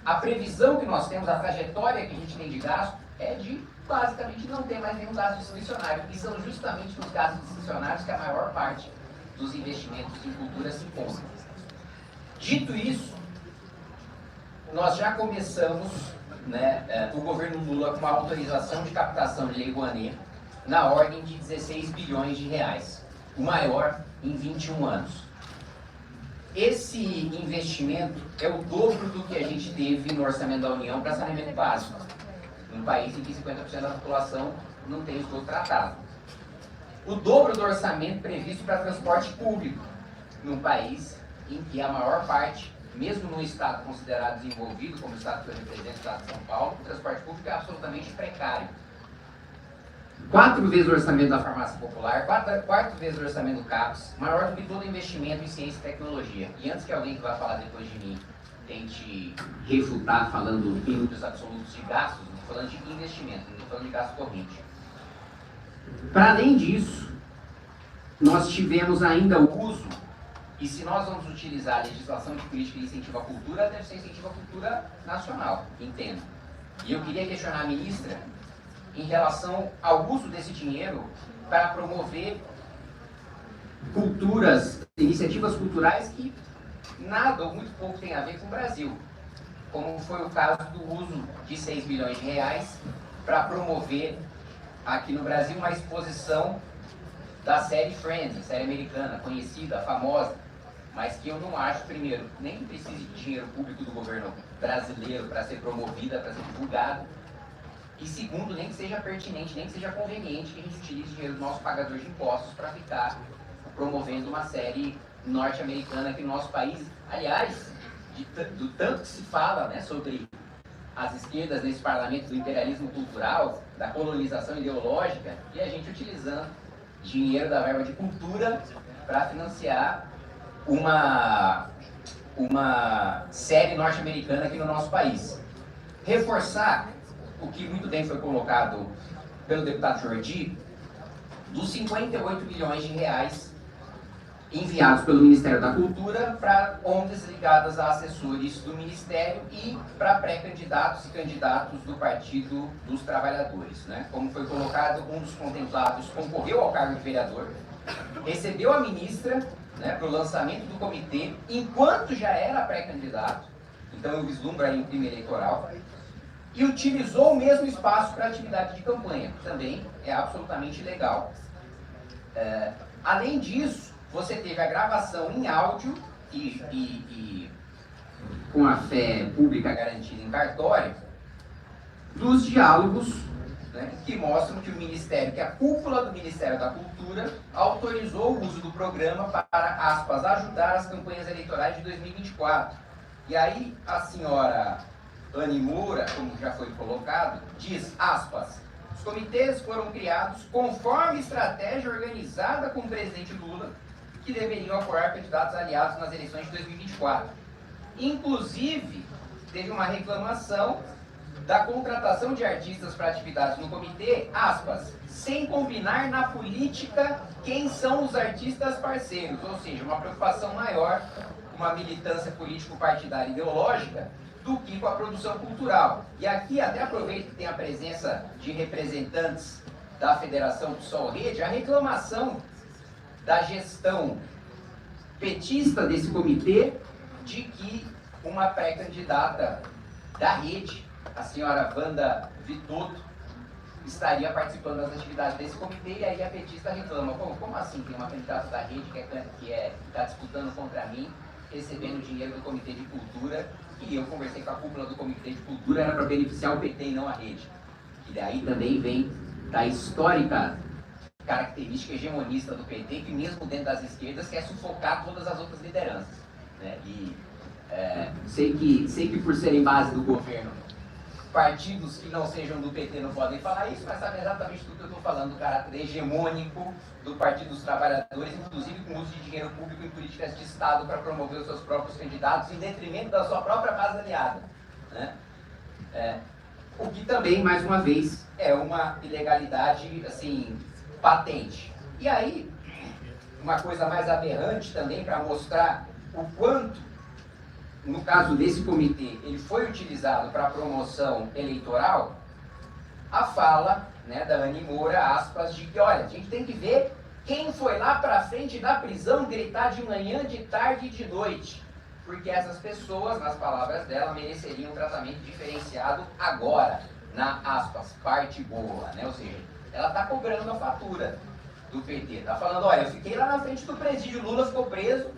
a previsão que nós temos, a trajetória que a gente tem de gasto, é de basicamente não ter mais nenhum gasto discricionário, e são justamente nos gastos discricionários que a maior parte dos investimentos em cultura se encontra. Dito isso, nós já começamos, né, o governo Lula com uma autorização de captação de Lei Rouanet na ordem de 16 bilhões de reais, o maior em 21 anos. Esse investimento é o dobro do que a gente teve no orçamento da União para saneamento básico, num país em que 50% da população não tem esgoto tratado. O dobro do orçamento previsto para transporte público, num país em que a maior parte, mesmo num estado considerado desenvolvido, como o estado que eu represento, o estado de São Paulo, o transporte público é absolutamente precário. 4 vezes o orçamento da farmácia popular, 4 vezes o orçamento do CAPES, maior do que todo o investimento em ciência e tecnologia. E antes que alguém que vai falar depois de mim tente refutar falando em números absolutos de gastos, não estou falando de investimento, não estou falando de gasto corrente. Para além disso, nós tivemos ainda o uso, e se nós vamos utilizar a legislação de política de incentivo à cultura, deve ser incentivo à cultura nacional, entendo. E eu queria questionar a ministra em relação ao uso desse dinheiro para promover iniciativas culturais que nada ou muito pouco tem a ver com o Brasil, como foi o caso do uso de 6 bilhões de reais para promover aqui no Brasil uma exposição da série Friends, série americana, conhecida, famosa, mas que eu não acho, primeiro, nem que precise de dinheiro público do governo brasileiro para ser promovida, para ser divulgada, e segundo, nem que seja pertinente, nem que seja conveniente que a gente utilize dinheiro do nosso pagador de impostos para ficar promovendo uma série norte-americana aqui no nosso país. Aliás, do tanto que se fala, né, sobre as esquerdas nesse parlamento, do imperialismo cultural, da colonização ideológica, e a gente utilizando dinheiro da verba de cultura para financiar uma série norte-americana aqui no nosso país. Reforçar o que muito bem foi colocado pelo deputado Jordi, dos 58 milhões de reais enviados pelo Ministério da Cultura para ONGs ligadas a assessores do Ministério e para pré-candidatos e candidatos do Partido dos Trabalhadores, né? Como foi colocado, um dos contemplados concorreu ao cargo de vereador, recebeu a ministra, né, para o lançamento do comitê, enquanto já era pré-candidato, então eu vislumbro aí um crime eleitoral, e utilizou o mesmo espaço para atividade de campanha, que também é absolutamente ilegal. Além disso, você teve a gravação em áudio e com a fé pública garantida em cartório, dos diálogos, né, que mostram que o Ministério, que a cúpula do Ministério da Cultura autorizou o uso do programa para, aspas, ajudar as campanhas eleitorais de 2024. E aí a senhora Anny Moura, como já foi colocado, diz, aspas, os comitês foram criados conforme estratégia organizada com o presidente Lula, que deveriam apoiar candidatos aliados nas eleições de 2024. Inclusive, teve uma reclamação da contratação de artistas para atividades no comitê, aspas, sem combinar na política quem são os artistas parceiros, ou seja, uma preocupação maior com uma militância político-partidária ideológica do que com a produção cultural. E aqui até aproveito que tem a presença de representantes da Federação do Sol Rede, a reclamação da gestão petista desse comitê de que uma pré-candidata da rede, a senhora Wanda Vitotto, estaria participando das atividades desse comitê, e aí a petista reclama, como assim tem uma candidata da rede que está disputando contra mim, recebendo dinheiro do Comitê de Cultura, e eu conversei com a cúpula do Comitê de Cultura, era para beneficiar o PT e não a rede. E daí também vem da histórica característica hegemonista do PT, que mesmo dentro das esquerdas quer sufocar todas as outras lideranças, né? E sei que por serem base do governo partidos que não sejam do PT não podem falar isso, mas sabe exatamente tudo que eu estou falando, do caráter hegemônico do Partido dos Trabalhadores, inclusive com uso de dinheiro público em políticas de Estado para promover os seus próprios candidatos em detrimento da sua própria base aliada, né? O que também, mais uma vez, é uma ilegalidade, assim, patente. E aí, uma coisa mais aberrante também para mostrar o quanto, no caso desse comitê, ele foi utilizado para promoção eleitoral, a fala, né, da Anny Moura, aspas, de que, olha, a gente tem que ver quem foi lá para frente da prisão gritar de manhã, de tarde e de noite. Porque essas pessoas, nas palavras dela, mereceriam um tratamento diferenciado agora, na, aspas, parte boa, né? Ou seja, ela está cobrando a fatura do PT. Está falando, olha, eu fiquei lá na frente do presídio, Lula ficou preso,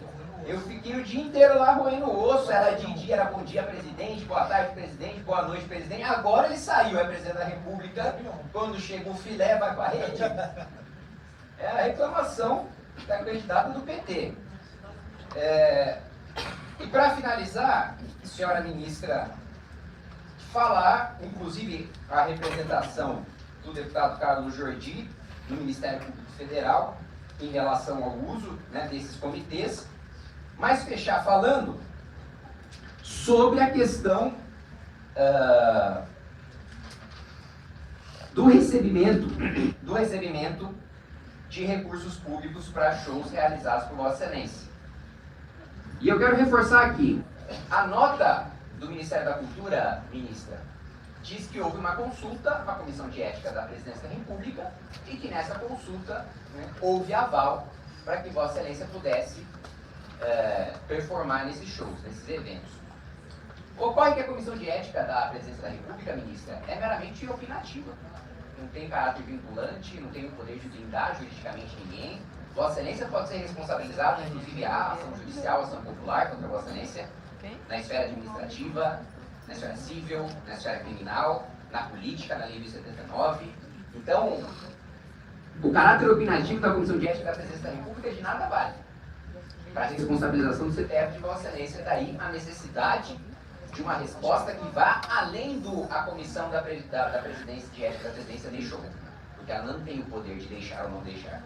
eu fiquei o dia inteiro lá roendo o osso, era de dia, era bom dia, presidente, boa tarde, presidente, boa noite, presidente. Agora ele saiu, é presidente da República, quando chega o filé, vai para a rede. É a reclamação da candidata do PT. E para finalizar, senhora ministra, falar, inclusive, a representação do deputado Carlos Jordi no Ministério Público Federal em relação ao uso, né, desses comitês, mas fechar falando sobre a questão do recebimento de recursos públicos para shows realizados por Vossa Excelência. E eu quero reforçar aqui, a nota do Ministério da Cultura, ministra, diz que houve uma consulta à Comissão de Ética da Presidência da República e que nessa consulta, né, houve aval para que Vossa Excelência pudesse performar nesses shows, nesses eventos. Ocorre que a Comissão de Ética da Presidência da República, ministra, é meramente opinativa. Não tem caráter vinculante, não tem o poder de blindar juridicamente ninguém. Vossa Excelência pode ser responsabilizada, inclusive há ação judicial, ação popular contra Vossa Excelência, na esfera administrativa, na esfera civil, na esfera criminal, na política, na Lei 1079. Então, o caráter opinativo da Comissão de Ética da Presidência da República de nada vale para a responsabilização do CPF de Vossa Excelência. Daí a necessidade de uma resposta que vá além a Comissão da Presidência de Ética da Presidência deixou. Porque ela não tem o poder de deixar ou não deixar.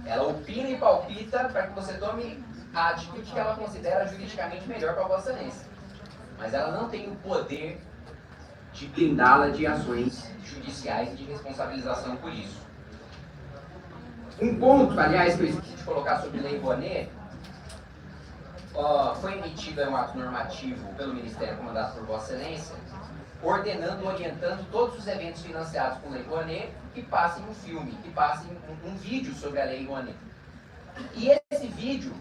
Ela opina e palpita para que você tome a atitude que ela considera juridicamente melhor para Vossa Excelência. Mas ela não tem o poder de blindá-la de ações judiciais e de responsabilização por isso. Um ponto, aliás, que eu esqueci de colocar sobre Lei Rouanet, foi emitido um ato normativo pelo Ministério comandado por Vossa Excelência, ordenando, orientando todos os eventos financiados com Lei Rouanet que passem um filme, que passem um vídeo sobre a Lei Rouanet. E esse vídeo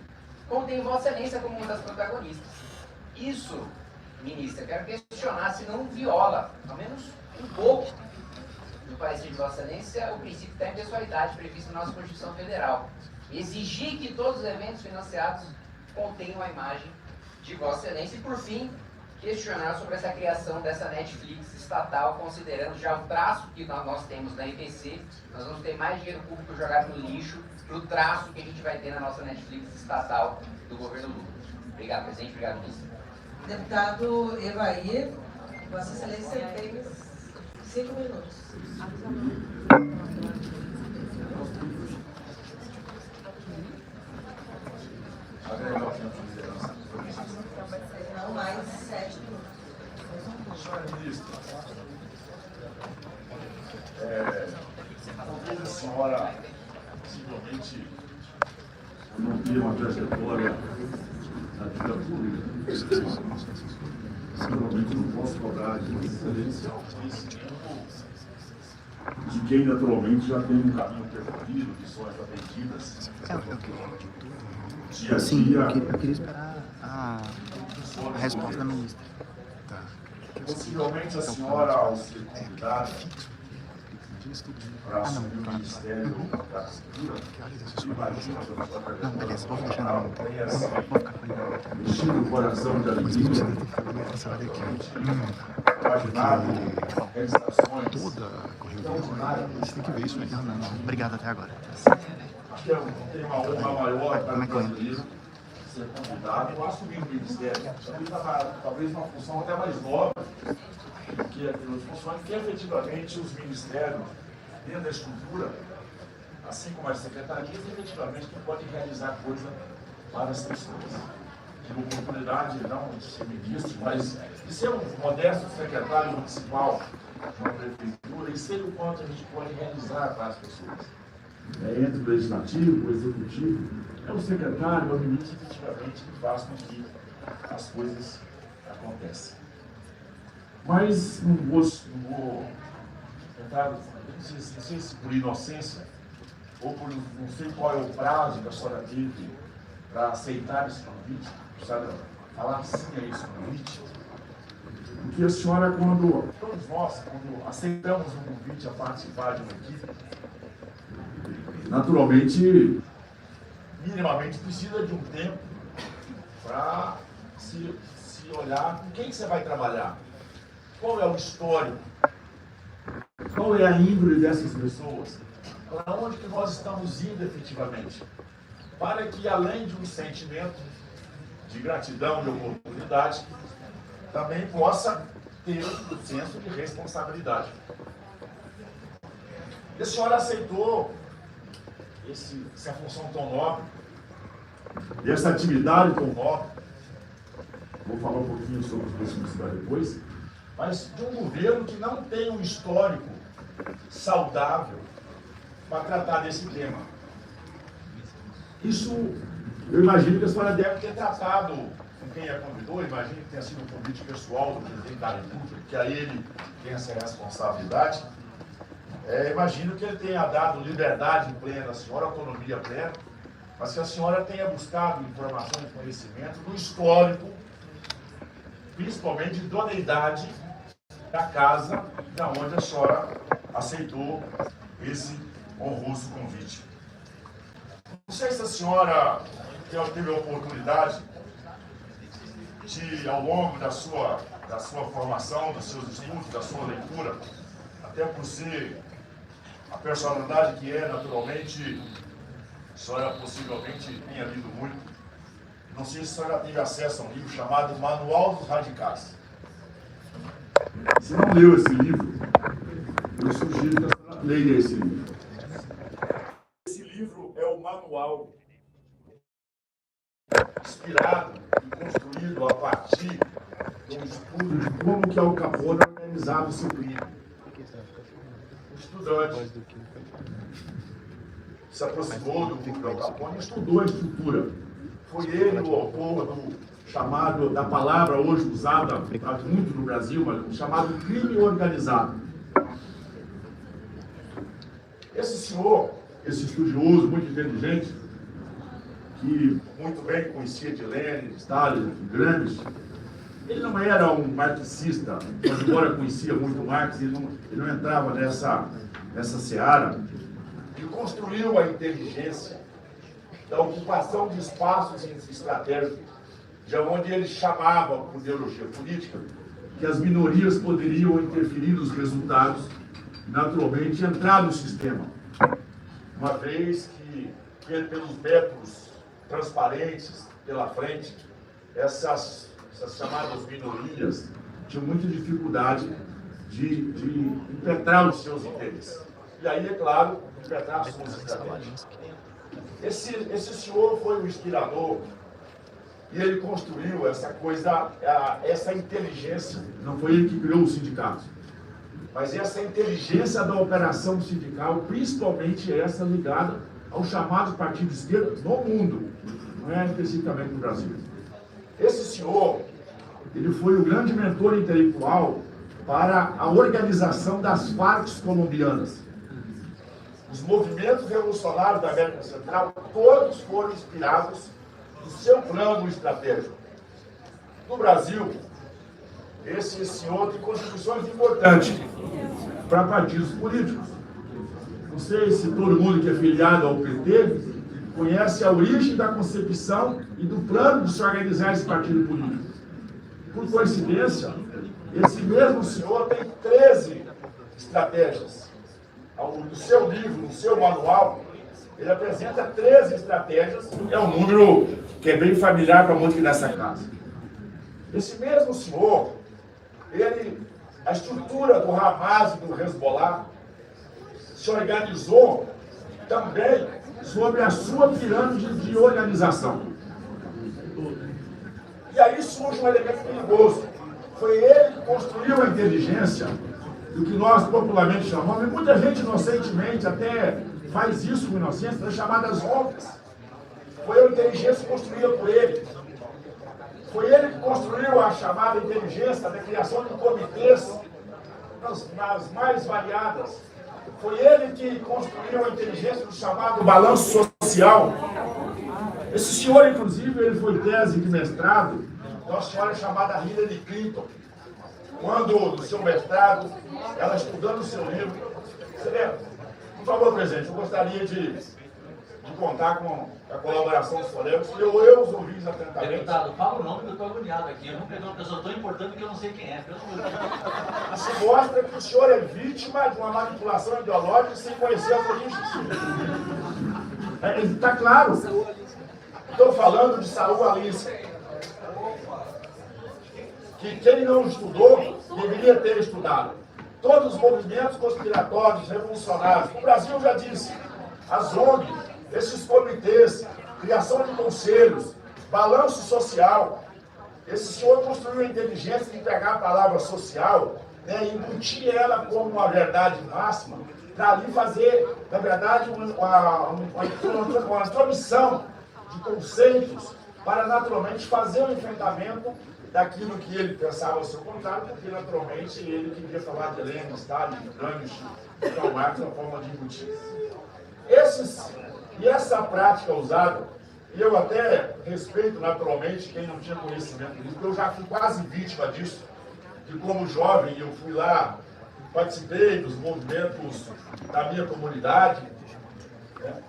contém Vossa Excelência como uma das protagonistas. Isso, ministra, quero questionar se não viola, ao menos um pouco, no parecer de Vossa Excelência, o princípio da impessoalidade previsto na nossa Constituição Federal. Exigir que todos os eventos financiados contenham a imagem de Vossa Excelência. E, por fim, questionar sobre essa criação dessa Netflix estatal, considerando já o traço que nós temos na IPC. Nós vamos ter mais dinheiro público jogado no lixo que o traço que a gente vai ter na nossa Netflix estatal do governo Lula. Obrigado, presidente. Obrigado, ministro. Deputado Evair, Vossa Excelência tem 5 minutos. Não, mais 7 minutos. Senhora ministra, talvez a senhora, possivelmente, não tenha uma trajetória na vida pública. Naturalmente, não posso cobrar de uma excelência ao conhecimento de quem, naturalmente, já tem um caminho percorrido, lições aprendidas. Dia a Sim, dia. eu queria esperar a resposta da ministra. Tá. Possivelmente a senhora, ao ser convidada para assumir o Ministério da Cultura, imagina pela sua Não, beleza, vou deixar na mão. tenha Vou ficar com ele. mexido o coração de alegria, Essa hora aqui. imaginado realizações. Toda a corrida. Você tem que ver isso, né? Não. Obrigado até agora. Acho que tem uma honra maior para Como é o que eu entro? brasileiro ser convidado a assumir o Ministério. Talvez uma função até mais nova, que funcione, que efetivamente os ministérios, dentro da estrutura, assim como as secretarias, efetivamente que podem realizar coisa para as pessoas. Tive oportunidade não de ser ministro, mas de ser um modesto secretário municipal de uma prefeitura e sei o quanto a gente pode realizar para as pessoas. Entre o legislativo, o executivo, é o secretário, o ministro, efetivamente, que faz com que as coisas aconteçam. Mas não vou tentar, não sei se por inocência, ou por não sei qual é o prazo que a senhora teve para aceitar esse convite, para falar sim a esse convite. Porque a senhora, todos nós, quando aceitamos um convite a participar de uma equipe, naturalmente, minimamente precisa de um tempo para se olhar com quem você vai trabalhar, qual é o histórico, qual é a índole dessas pessoas, para onde que nós estamos indo efetivamente, para que além de um sentimento de gratidão, de oportunidade, também possa ter um senso de responsabilidade. E a senhora aceitou essa função tão nobre, e essa atividade tão nobre, vou falar um pouquinho sobre os próximos depois, mas de um governo que não tem um histórico saudável para tratar desse tema. Isso, eu imagino que a senhora deve ter tratado com quem a convidou, imagino que tenha sido um convite pessoal do presidente da República, que a ele tem essa responsabilidade. Imagino que ele tenha dado liberdade plena à senhora, autonomia plena, mas que a senhora tenha buscado informação e conhecimento do histórico, principalmente de idoneidade da casa da onde a senhora aceitou esse honroso convite. Não sei se a senhora teve a oportunidade de, ao longo da sua formação, dos seus estudos, da sua leitura, até por ser a personalidade que é, naturalmente, a senhora possivelmente tenha lido muito. Não sei se a senhora teve acesso a um livro chamado Manual dos Radicais. Se não leu esse livro, eu sugiro que a senhora leia esse livro. Esse livro é o manual inspirado e construído a partir de um estudo de como que Al Capone organizava o seu crime. Um estudante se aproximou do Al Capone e estudou a estrutura. Foi ele o autor da palavra hoje usada muito no Brasil, mas chamado crime organizado. Esse senhor, esse estudioso muito inteligente, que muito bem conhecia de Lenin, Stalin, Gramsci, ele não era um marxista, mas embora conhecia muito Marx, ele não entrava nessa seara. Ele construiu a inteligência da ocupação de espaços estratégicos, de onde ele chamava, por ideologia política, que as minorias poderiam interferir nos resultados e, naturalmente, entrar no sistema. Uma vez que, pelos métodos transparentes pela frente, essas chamadas minorias tinham muita dificuldade de impetrar os seus interesses. E aí, é claro, impetrar as suas estratégias. Esse senhor foi o inspirador e ele construiu essa coisa, essa inteligência. Não foi ele que criou o sindicato, mas essa inteligência da operação sindical, principalmente essa ligada aos chamados partidos de esquerda no mundo, não é especificamente no Brasil. Esse senhor, ele foi o grande mentor intelectual para a organização das Farc colombianas. Os movimentos revolucionários da América Central, todos foram inspirados no seu plano estratégico. No Brasil, esse senhor tem contribuições importantes para partidos políticos. Não sei se todo mundo que é filiado ao PT conhece a origem da concepção e do plano de se organizar esse partido político. Por coincidência, esse mesmo senhor tem 13 estratégias. No seu livro, no seu manual, ele apresenta 13 estratégias. É um número que é bem familiar para muitos nessa casa. Esse mesmo senhor, ele a estrutura do Hamas e do Hezbollah se organizou também sobre a sua pirâmide de organização. E aí surge um elemento perigoso. Foi ele que construiu a inteligência, do que nós popularmente chamamos, e muita gente inocentemente até faz isso com inocência, das chamadas ONGs. Foi a inteligência construída por ele. Foi ele que construiu a chamada inteligência da criação de comitês nas mais variadas. Foi ele que construiu a inteligência do chamado balanço social. Esse senhor, inclusive, ele foi tese de mestrado de uma senhora chamada Hillary Clinton. Quando, no seu mestrado, ela estudando o seu livro, você lembra? Por favor, presidente, eu gostaria de contar com a colaboração dos colegas, que eu os ouvi atentamente. Deputado, fala o nome que eu estou agoniado aqui. Eu não peguei uma pessoa tão importante que eu não sei quem é. Isso mostra que o senhor é vítima de uma manipulação ideológica sem conhecer as origens. Está claro. Estou falando de Saul Alice. Que quem não estudou, deveria ter estudado. Todos os movimentos conspiratórios, revolucionários. O Brasil já disse, as ONGs, esses comitês, criação de conselhos, balanço social. Esse senhor construiu a inteligência de pegar a palavra social, né, e embutir ela como uma verdade máxima, para ali fazer, na verdade, uma intromissão de conceitos para, naturalmente, fazer o enfrentamento daquilo que ele pensava ao seu contrário, porque, naturalmente, ele queria falar de Lenin, Stalin, Gramsci, Karl Marx, na forma de embutir. E essa prática usada, e eu até respeito naturalmente quem não tinha conhecimento disso, porque eu já fui quase vítima disso, que como jovem eu fui lá, participei dos movimentos da minha comunidade,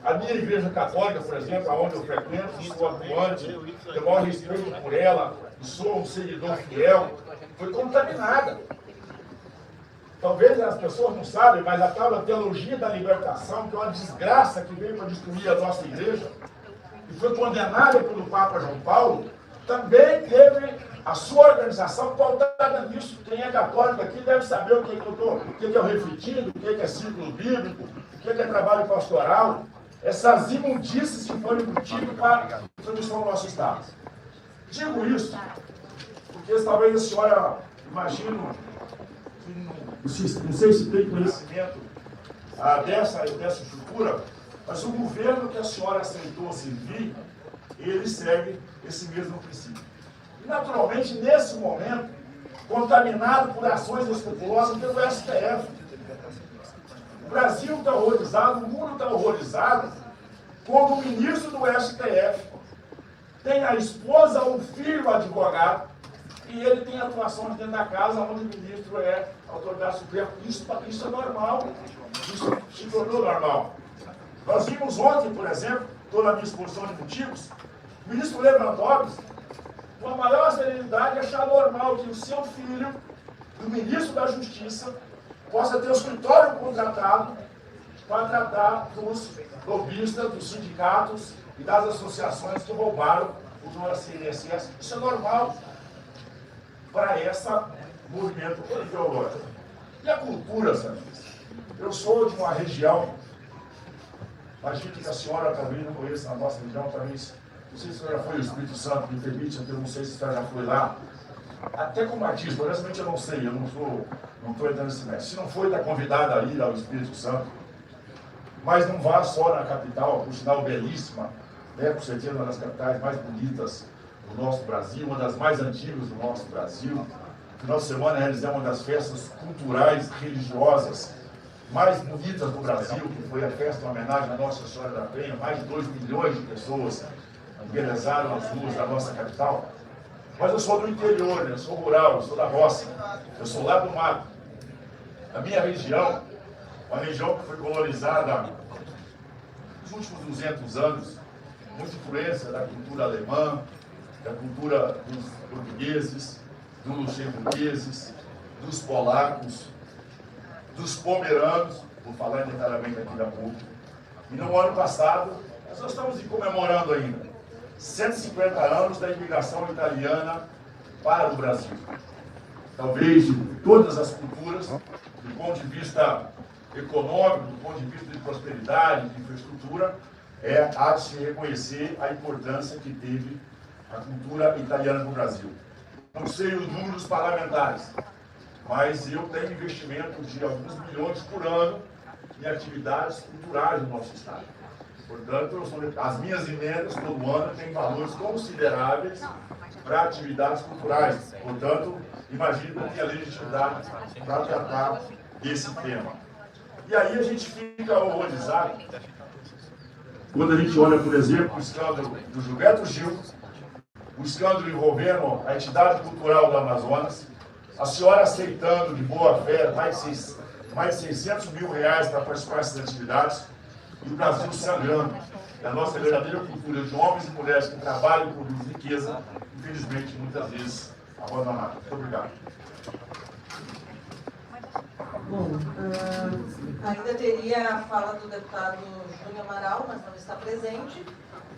a minha igreja católica, por exemplo, aonde eu frequento, sou atuante, tenho maior respeito por ela, e sou um seguidor fiel, foi contaminada. Talvez as pessoas não sabem, mas a tal da teologia da libertação, que é uma desgraça que veio para destruir a nossa igreja, e foi condenada pelo Papa João Paulo, também teve a sua organização pautada nisso. Quem é católico aqui deve saber o que é o refletido, o que é círculo bíblico, o que é trabalho pastoral, essas imundícias que foram embutidas para a introdução do nosso Estado. Digo isso porque talvez a senhora, imagino, não sei se tem conhecimento dessa estrutura, mas o governo que a senhora aceitou servir, ele segue esse mesmo princípio. E, naturalmente, nesse momento, contaminado por ações escrupulosas pelo STF. O Brasil está horrorizado, o mundo está horrorizado, quando o ministro do STF tem a esposa ou filho advogado, e ele tem atuações dentro da casa onde o ministro é autoridade suprema. Isso é normal. Isso se tornou normal. Nós vimos ontem, por exemplo, toda a minha exposição de motivos, o ministro Lewandowski, com a maior serenidade, achar normal que o seu filho, o ministro da Justiça, possa ter o escritório contratado para tratar dos lobistas, dos sindicatos e das associações que roubaram o INSS. Isso é normal para esse movimento ideológico. E a cultura, sabe? Eu sou de uma região, imagino que a senhora talvez não conheça a nossa região, talvez, não sei se a senhora já foi ao Espírito Santo, me permite, eu não sei se a senhora já foi lá, até como artista, honestamente eu não sei, eu não estou entrando nesse método. Se não foi, está convidada a ir ao Espírito Santo, mas não vá só na capital, por sinal belíssima, né, por certeza uma das capitais mais bonitas do nosso Brasil, uma das mais antigas do nosso Brasil. No final de semana realizamos uma das festas culturais, religiosas mais bonitas do Brasil, que foi a festa em homenagem à Nossa Senhora da Penha. Mais de 2 milhões de pessoas embelezaram as ruas da nossa capital. Mas eu sou do interior, eu sou rural, eu sou da roça, eu sou lá do mato. A minha região, uma região que foi colonizada nos últimos 200 anos, muita influência da cultura alemã, da cultura dos portugueses, dos luxemburgueses, dos polacos, dos pomeranos, vou falar detalhadamente aqui daqui a pouco. E no ano passado, nós estamos comemorando ainda 150 anos da imigração italiana para o Brasil. talvez de todas as culturas, do ponto de vista econômico, do ponto de vista de prosperidade, de infraestrutura, há de se reconhecer a importância que teve a cultura italiana no Brasil. Não sei os números parlamentares, mas eu tenho investimento de alguns milhões por ano em atividades culturais no nosso estado. Portanto, as minhas emendas todo ano têm valores consideráveis para atividades culturais. Portanto, imagino que a legitimidade para tratar desse tema. E aí a gente fica horrorizado quando a gente olha, por exemplo, o escândalo do Gilberto Gil, o escândalo envolvendo a entidade cultural do Amazonas, a senhora aceitando de boa fé mais de 600 mil reais para participar dessas atividades, e o Brasil sangrando. E a nossa verdadeira cultura de homens e mulheres que trabalham e produzem riqueza, infelizmente, muitas vezes abandonada. Muito obrigado. Bom, ainda teria a fala do deputado Júnior Amaral, mas não está presente.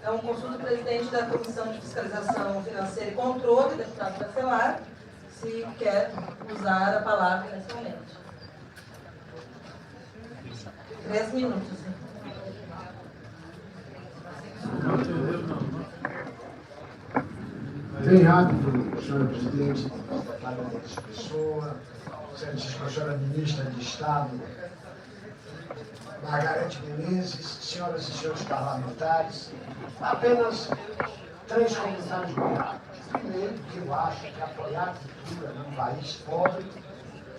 Então, consulto o presidente da Comissão de Fiscalização Financeira e Controle, deputado Bacelar, se quer usar a palavra nesse momento. 3 minutos. Bem rápido, senhora presidente, deputada Alexandre Pessoa, senhora ministra de Estado, Margarete Menezes, senhoras e senhores parlamentares, apenas 3 comentários bem rápidos. Primeiro, que eu acho que apoiar a cultura num país pobre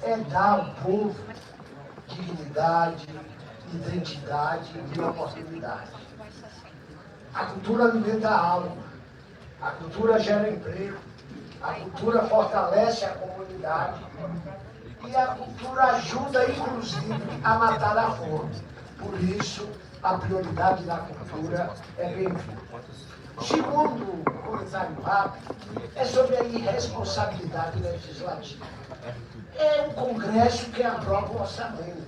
é dar ao povo dignidade, identidade e oportunidade. A cultura alimenta a alma, a cultura gera emprego, a cultura fortalece a comunidade e a cultura ajuda, inclusive, a matar a fome. Por isso, a prioridade da cultura é bem-vinda. Segundo comentário rápido, é sobre a irresponsabilidade legislativa. É o Congresso que aprova o orçamento.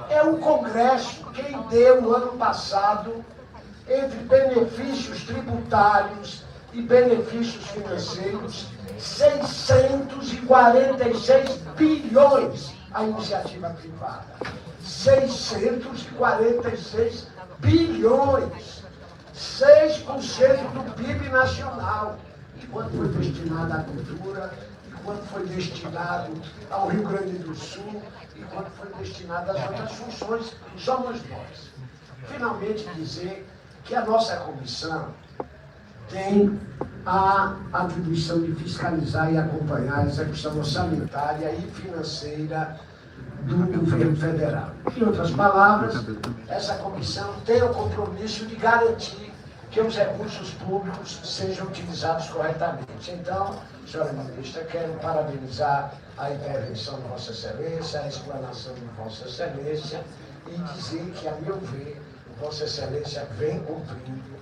É o Congresso quem deu, ano passado, entre benefícios tributários e benefícios financeiros, 646 bilhões à iniciativa privada. 646 bilhões. 6% do PIB nacional. E quanto foi destinado à cultura, e quanto foi destinado ao Rio Grande do Sul, e quanto foi destinado às outras funções, somos nós. Finalmente dizer que a nossa comissão tem a atribuição de fiscalizar e acompanhar a execução orçamentária e financeira do governo federal. Em outras palavras, essa comissão tem o compromisso de garantir que os recursos públicos sejam utilizados corretamente. Então, senhora ministra, quero parabenizar a intervenção de Vossa Excelência, a explanação de Vossa Excelência e dizer que, a meu ver, Vossa Excelência vem cumprindo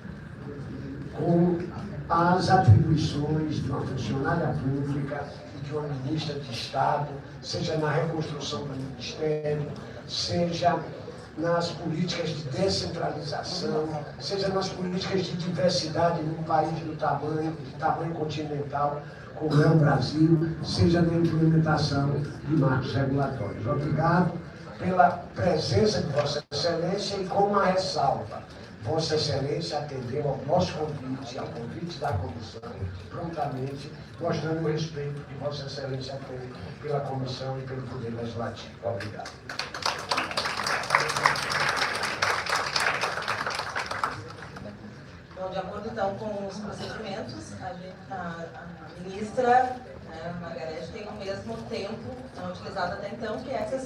com as atribuições de uma funcionária pública e de uma ministra de Estado, seja na reconstrução do Ministério, seja nas políticas de descentralização, seja nas políticas de diversidade num país de tamanho continental como é o Brasil, seja na implementação de marcos regulatórios. Obrigado pela presença de Vossa Excelência e com uma ressalva. Vossa Excelência atendeu ao nosso convite, ao convite da comissão, prontamente, mostrando o respeito que Vossa Excelência tem pela comissão e pelo Poder Legislativo. Obrigado. Bom, de acordo então com os procedimentos, a ministra Margarete tem o mesmo tempo utilizado até então, que é até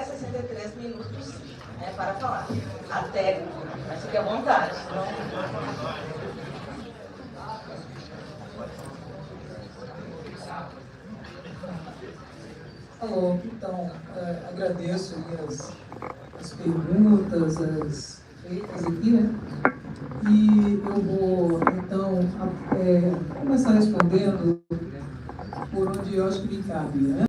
63 minutos para falar. Até, mas fique à vontade. Alô, então, agradeço as perguntas, as feitas aqui, né? E eu vou, então, começar respondendo por onde eu acho que me cabe, né?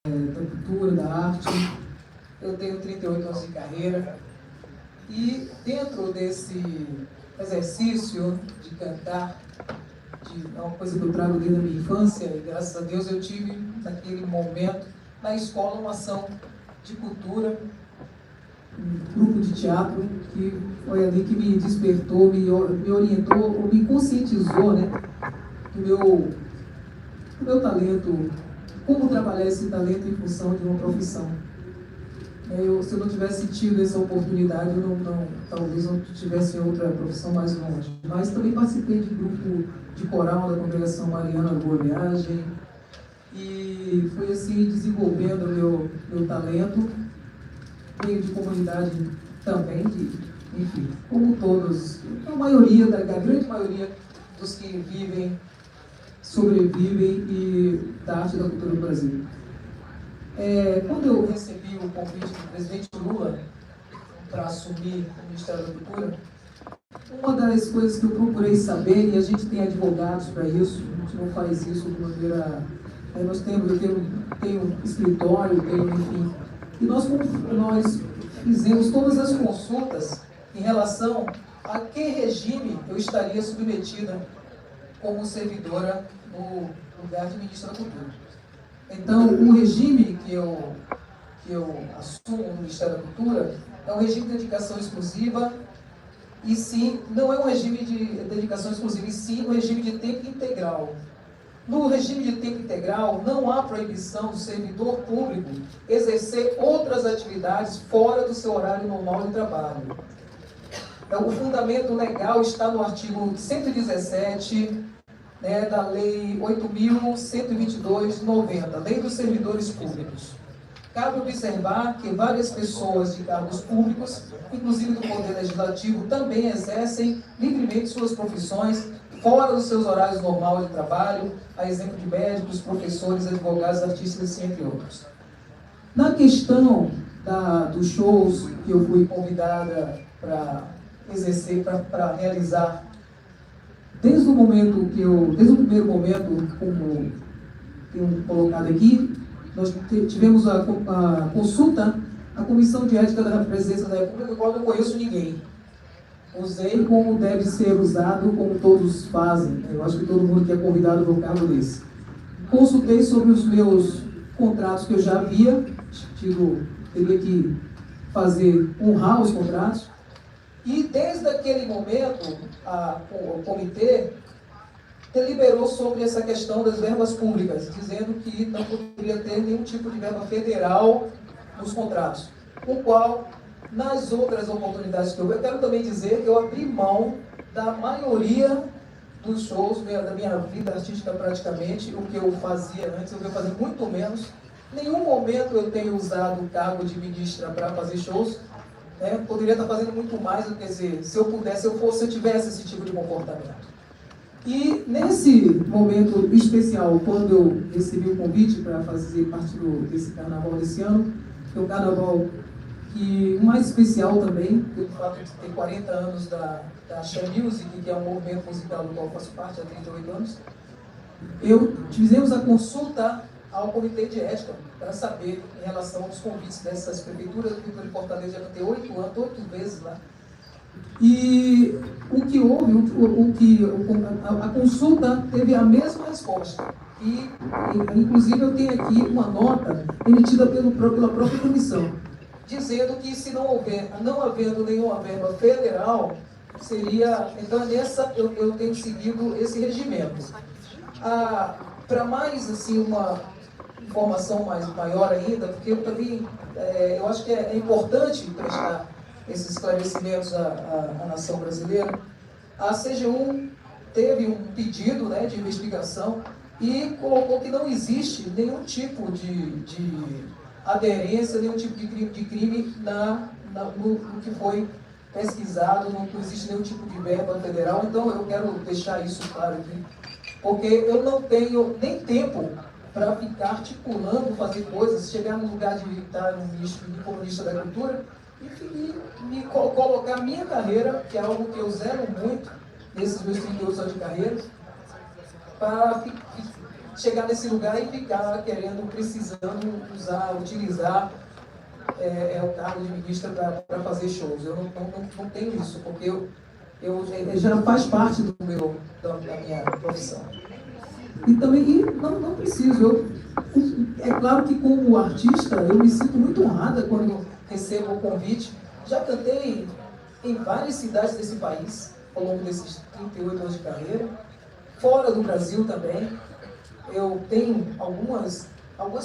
Da cultura, da arte. Eu tenho 38 anos de carreira e dentro desse exercício de cantar é uma coisa que eu trago desde a minha infância, e graças a Deus eu tive, naquele momento, na escola, uma ação de cultura, um grupo de teatro, que foi ali que me despertou, me orientou, me conscientizou, né, do meu talento, como trabalhar esse talento em função de uma profissão. Se eu não tivesse tido essa oportunidade, talvez não tivesse outra profissão mais longe. Mas também participei de grupo de coral da Congregação Mariana Boa Viagem e fui assim desenvolvendo meu talento, meio de comunidade também, enfim, como todos, a maioria, a grande maioria dos que sobrevivem e da arte e da cultura do Brasil. Quando eu recebi o convite do presidente Lula para assumir o Ministério da Cultura, uma das coisas que eu procurei saber, e a gente tem advogados para isso, a gente não faz isso de maneira... eu tenho escritório, enfim, e nós fizemos todas as consultas em relação a que regime eu estaria submetida como servidora no lugar de ministra da Cultura. Então, o regime que eu assumo no Ministério da Cultura é um regime de dedicação exclusiva, e sim, não é um regime de dedicação exclusiva, e sim um regime de tempo integral. No regime de tempo integral, não há proibição do servidor público exercer outras atividades fora do seu horário normal de trabalho. O fundamento legal está no artigo 117, da Lei 8.122/90, Lei dos Servidores Públicos. Cabe observar que várias pessoas de cargos públicos, inclusive do Poder Legislativo, também exercem livremente suas profissões fora dos seus horários normais de trabalho, a exemplo de médicos, professores, advogados, artistas, entre outros. Na questão dos shows que eu fui convidada para exercer, para realizar, desde o primeiro momento, como tenho colocado aqui, nós tivemos a consulta à Comissão de Ética da Presidência da República, do qual não conheço ninguém. Usei como deve ser usado, como todos fazem. Eu acho que todo mundo que é convidado no cargo desse. Consultei sobre os meus contratos que eu já havia teria que honrar os contratos. E desde aquele momento, o comitê deliberou sobre essa questão das verbas públicas, dizendo que não poderia ter nenhum tipo de verba federal nos contratos, o qual, nas outras oportunidades que eu quero também dizer que eu abri mão da maioria dos shows da minha vida artística praticamente. O que eu fazia antes, eu venho fazendo muito menos. Em nenhum momento eu tenho usado o cargo de ministra para fazer shows. Poderia estar fazendo muito mais, quer dizer, se eu tivesse esse tipo de comportamento. E nesse momento especial, quando eu recebi o convite para fazer parte desse carnaval desse ano, que é um carnaval que mais especial também, pelo fato de ter 40 anos da Axé Music, que é um movimento musical do qual eu faço parte há 38 anos, fizemos a consulta ao Comitê de Ética para saber em relação aos convites dessas prefeituras. A Prefeitura de Fortaleza já tem 8 vezes lá. E o que houve, a consulta teve a mesma resposta. E inclusive eu tenho aqui uma nota emitida pela própria comissão, dizendo que se não havendo nenhuma verba federal, então eu tenho seguido esse regimento. Para mais assim, uma informação maior ainda, porque eu também eu acho que é importante prestar esses esclarecimentos à nação brasileira. A CGU teve um pedido de investigação e colocou que não existe nenhum tipo de aderência, nenhum tipo de crime no que foi pesquisado, não existe nenhum tipo de verba federal. Então eu quero deixar isso claro aqui, porque eu não tenho nem tempo para ficar articulando, fazer coisas, chegar no lugar de estar como ministro da Cultura e colocar minha carreira, que é algo que eu zelo muito nesses meus 38 anos de carreira, para chegar nesse lugar e ficar precisando utilizar o cargo de ministra para fazer shows. Eu não tenho isso, porque Já faz parte da minha profissão. E também, não preciso, é claro que como artista, eu me sinto muito honrada quando recebo o convite. Já cantei em várias cidades desse país, ao longo desses 38 anos de carreira, fora do Brasil também. Eu tenho algumas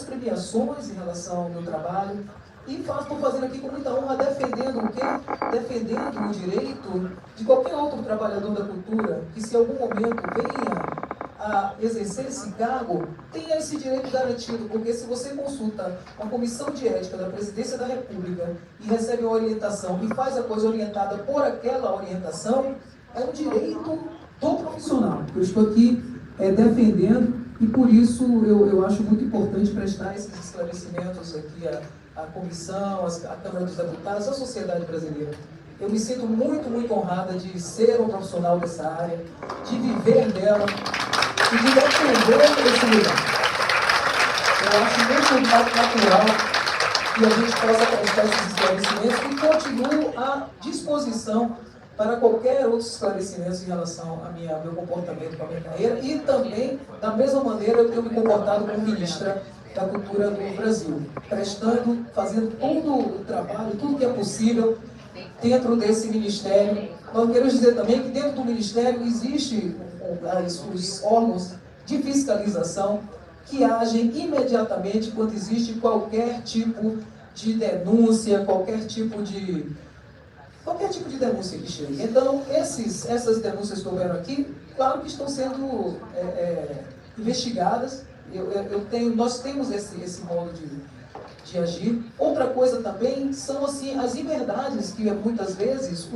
premiações em relação ao meu trabalho e estou fazendo aqui com muita honra, defendendo o quê? Defendendo o direito de qualquer outro trabalhador da cultura que, se em algum momento venha a exercer esse cargo, tenha esse direito garantido, porque se você consulta uma comissão de ética da Presidência da República e recebe uma orientação e faz a coisa orientada por aquela orientação, é um direito do profissional. Eu estou aqui defendendo e por isso eu acho muito importante prestar esses esclarecimentos aqui à comissão, à Câmara dos Deputados, à sociedade brasileira. Eu me sinto muito, muito honrada de ser um profissional dessa área, de viver dela e de defender esse lugar. Eu acho muito natural que a gente possa prestar esses esclarecimentos e continuo à disposição para qualquer outro esclarecimento em relação ao meu comportamento com a minha carreira e também, da mesma maneira, eu tenho me comportado como ministra da Cultura do Brasil, fazendo todo o trabalho, tudo que é possível dentro desse ministério. Nós queremos dizer também que dentro do ministério existem os órgãos de fiscalização que agem imediatamente quando existe qualquer tipo de denúncia, qualquer tipo de denúncia que chegue. Então, essas denúncias que houveram aqui, claro que estão sendo investigadas. Nós temos esse modo de agir. Outra coisa também são assim, as inverdades que muitas vezes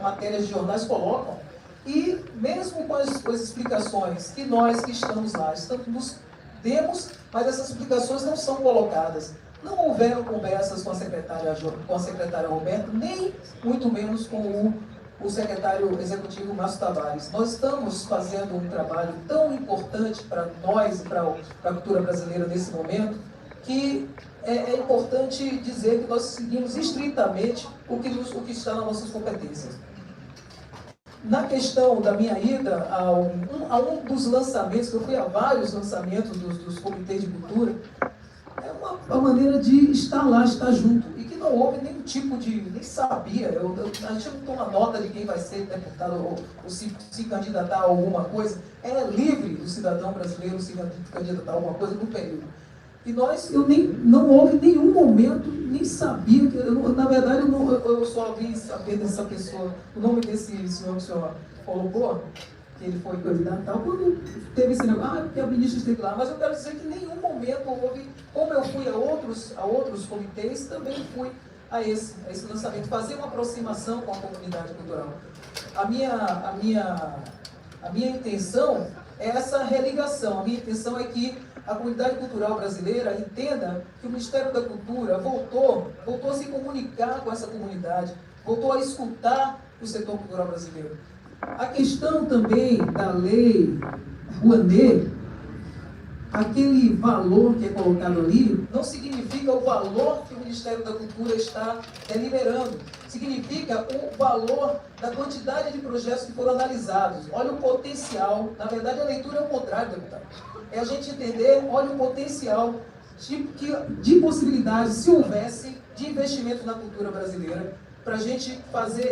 matérias de jornais colocam. E mesmo com as explicações que nós que estamos lá nos demos, mas essas explicações não são colocadas. Não houveram conversas com a secretária Roberta, nem muito menos com o secretário executivo Márcio Tavares. Nós estamos fazendo um trabalho tão importante para nós, para a cultura brasileira nesse momento, que é importante dizer que nós seguimos estritamente o que está nas nossas competências. Na questão da minha ida a um dos lançamentos, que eu fui a vários lançamentos dos comitês de cultura, é uma maneira de estar lá, estar junto, e que não houve nenhum tipo de... nem sabia, a gente não toma nota de quem vai ser deputado ou se candidatar a alguma coisa, é livre do cidadão brasileiro se candidatar a alguma coisa no período. E não houve nenhum momento, nem sabia, na verdade eu só vim saber dessa pessoa, o nome desse senhor que o senhor colocou, que ele foi candidato e tal, quando teve esse negócio, porque a ministra esteve lá, mas eu quero dizer que em nenhum momento houve, como eu fui a outros comitês, também fui a esse lançamento, fazer uma aproximação com a comunidade cultural. A minha intenção é essa religação, a minha intenção é que a comunidade cultural brasileira entenda que o Ministério da Cultura voltou a se comunicar com essa comunidade, voltou a escutar o setor cultural brasileiro. A questão também da lei Rouanet, aquele valor que é colocado ali, não significa o valor que o Ministério da Cultura está deliberando. Significa o valor da quantidade de projetos que foram analisados. Olha o potencial. Na verdade, a leitura é o contrário, deputado. É a gente entender, olha o potencial de possibilidades, se houvesse, de investimento na cultura brasileira, para a gente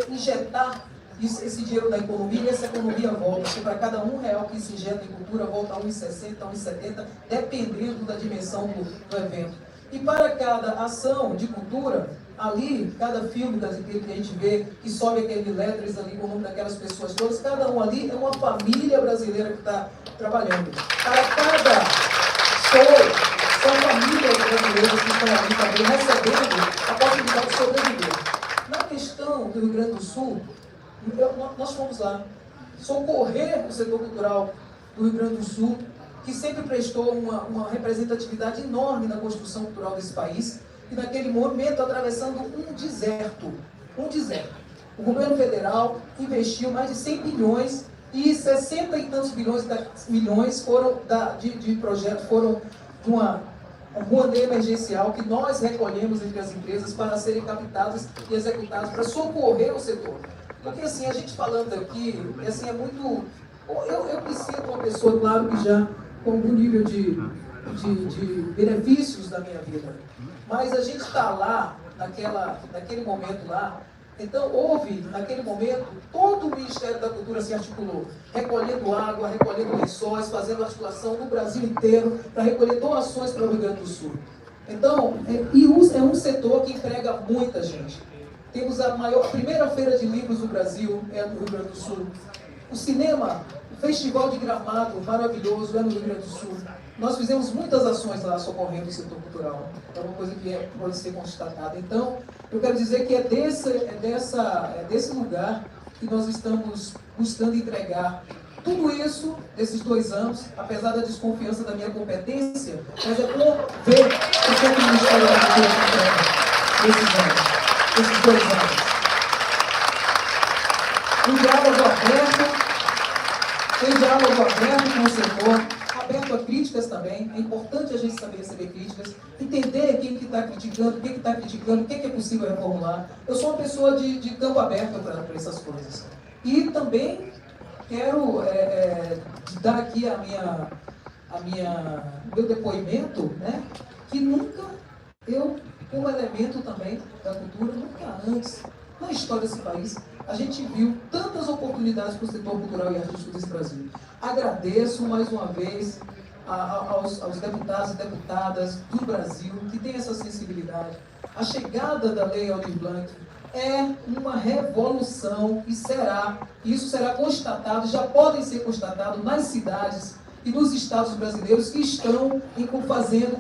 injetar esse dinheiro da economia e essa economia volta. Porque para cada R$1 que se injeta em cultura, volta a R$1,60, R$1,70, dependendo da dimensão do evento. E para cada ação de cultura, ali, cada filme que a gente vê, que sobe aquele letras ali com o nome daquelas pessoas todas, cada um ali é uma família brasileira que está trabalhando. Para cada show, são famílias brasileiras que estão ali também recebendo a possibilidade de sobreviver. Na questão do Rio Grande do Sul, nós fomos lá socorrer o setor cultural do Rio Grande do Sul, que sempre prestou uma representatividade enorme na construção cultural desse país, e naquele momento atravessando um deserto. O governo federal investiu mais de 100 bilhões e 60 e tantos milhões foram de projeto, foram de uma Rouanet emergencial que nós recolhemos entre as empresas para serem captadas e executadas para socorrer o setor. Porque assim, a gente falando aqui, assim, é muito... Eu me sinto uma pessoa, claro que já com algum nível de benefícios da minha vida. Mas a gente está lá, naquele momento lá, então houve, naquele momento, todo o Ministério da Cultura se articulou, recolhendo água, recolhendo lençóis, fazendo articulação no Brasil inteiro para recolher doações para o Rio Grande do Sul. Então, é um setor que emprega muita gente. Temos a primeira feira de livros do Brasil, é no Rio Grande do Sul. O cinema, o Festival de Gramado, maravilhoso, é no Rio Grande do Sul. Nós fizemos muitas ações lá socorrendo o setor cultural. É uma coisa que pode ser constatada. Então, eu quero dizer que é desse lugar que nós estamos buscando entregar tudo isso, esses 2 anos, apesar da desconfiança da minha competência, mas é bom ver o que o Ministério da Cultura entrega esses 2 anos. Um diálogo aberto, tem diálogo aberto com o setor, aberto a críticas também. É importante a gente saber receber críticas, entender quem que está criticando, o que está criticando, o que é possível reformular. Eu sou uma pessoa de campo aberto para essas coisas. E também quero dar aqui meu depoimento, né, que nunca eu, como elemento também da cultura, nunca antes, na história desse país, a gente viu tantas oportunidades para o setor cultural e artístico desse Brasil. Agradeço mais uma vez aos deputados e deputadas do Brasil que têm essa sensibilidade. A chegada da Lei Aldir Blanc é uma revolução e isso será constatado, já podem ser constatados nas cidades e nos estados brasileiros que estão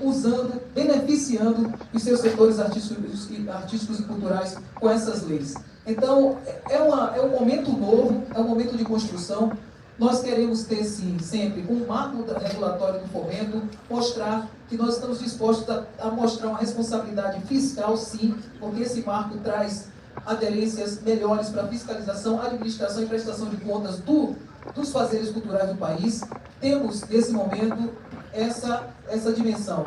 usando, beneficiando os seus setores artísticos e culturais com essas leis. Então, é um momento novo, é um momento de construção. Nós queremos ter, sim, sempre, com o marco regulatório do fomento, mostrar que nós estamos dispostos a mostrar uma responsabilidade fiscal, sim, porque esse marco traz aderências melhores para fiscalização, administração e prestação de contas dos fazeres culturais do país. Temos, nesse momento, essa dimensão.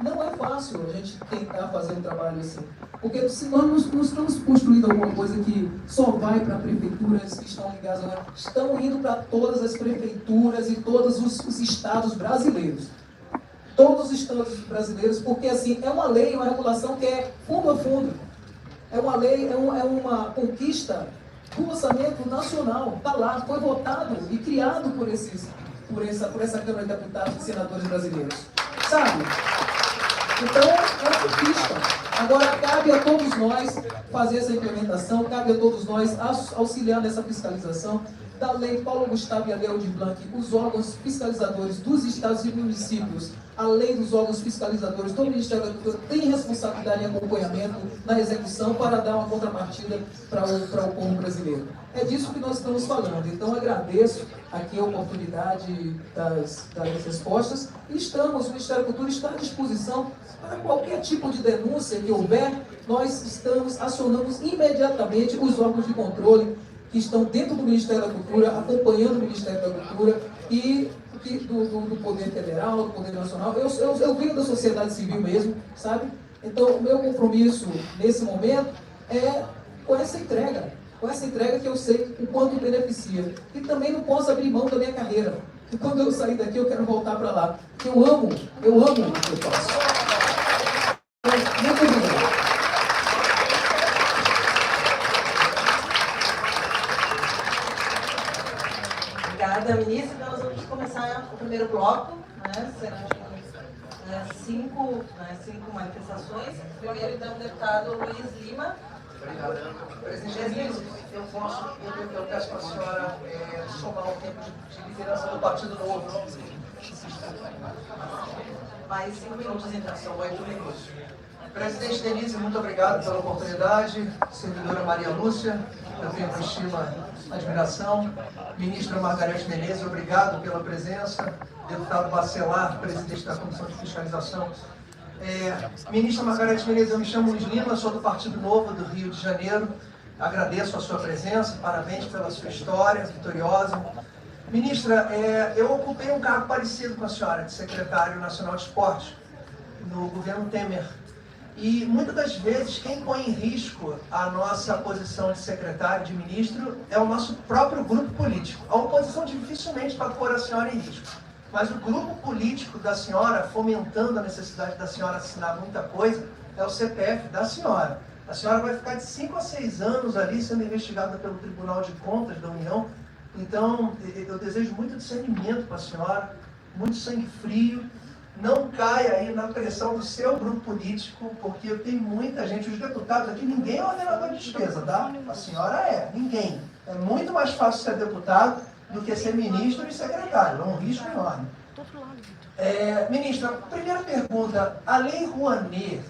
Não é fácil a gente tentar fazer um trabalho assim, porque se nós não estamos construindo alguma coisa que só vai para prefeituras que estão ligadas, estão indo para todas as prefeituras e todos os estados brasileiros. Todos os estados brasileiros, porque assim, é uma lei, uma regulação que é fundo a fundo. É uma lei, é uma conquista do orçamento nacional. Está lá, foi votado e criado por essa Câmara de Deputados e Senadores brasileiros. Sabe? Então, é uma conquista. Agora, cabe a todos nós fazer essa implementação, cabe a todos nós auxiliar nessa fiscalização da lei Paulo Gustavo e a lei Aldir Blanc, os órgãos fiscalizadores dos estados e municípios, a lei dos órgãos fiscalizadores do Ministério da Cultura tem responsabilidade em acompanhamento na execução para dar uma contrapartida para o povo brasileiro. É disso que nós estamos falando. Então, agradeço aqui a oportunidade das respostas e o Ministério da Cultura está à disposição para qualquer tipo de denúncia que houver. Nós acionamos imediatamente os órgãos de controle que estão dentro do Ministério da Cultura, acompanhando o Ministério da Cultura e do Poder Federal, do Poder Nacional. Eu venho da sociedade civil mesmo, sabe? Então, o meu compromisso nesse momento é com essa entrega que eu sei o quanto beneficia. E também não posso abrir mão da minha carreira. E quando eu sair daqui, eu quero voltar para lá. Eu amo o que eu faço. Muito obrigado. Obrigada, ministra. Então, nós vamos começar o primeiro bloco, né? Serão cinco manifestações. Primeiro, então, o deputado Luiz Lima. Obrigado. Presidente, eu peço para a senhora somar o tempo de liderança do Partido Novo. Mais 5 minutos, então. São 8 minutos. Presidente Denise, muito obrigado pela oportunidade. Servidora Maria Lúcia, eu tenho estima, admiração. Ministra Margarete Menezes, obrigado pela presença. Deputado Bacelar, presidente da Comissão de Fiscalização. Ministra Margarete Menezes, eu me chamo Luiz Lima, sou do Partido Novo do Rio de Janeiro. Agradeço a sua presença, parabéns pela sua história vitoriosa. Ministra, eu ocupei um cargo parecido com a senhora, de secretário nacional de esporte, no governo Temer. E muitas das vezes quem põe em risco a nossa posição de secretário, de ministro, é o nosso próprio grupo político. A oposição dificilmente vai pôr a senhora em risco. Mas o grupo político da senhora, fomentando a necessidade da senhora assinar muita coisa, é o CPF da senhora. A senhora vai ficar de 5 a 6 anos ali sendo investigada pelo Tribunal de Contas da União. Então, eu desejo muito discernimento para a senhora, muito sangue frio. Não caia aí na pressão do seu grupo político, porque eu tenho muita gente, os deputados aqui, ninguém é ordenador de despesa, tá? A senhora é, ninguém. É muito mais fácil ser deputado do que ser ministro e secretário, é um risco enorme. Ministra, primeira pergunta, a Lei Rouanet,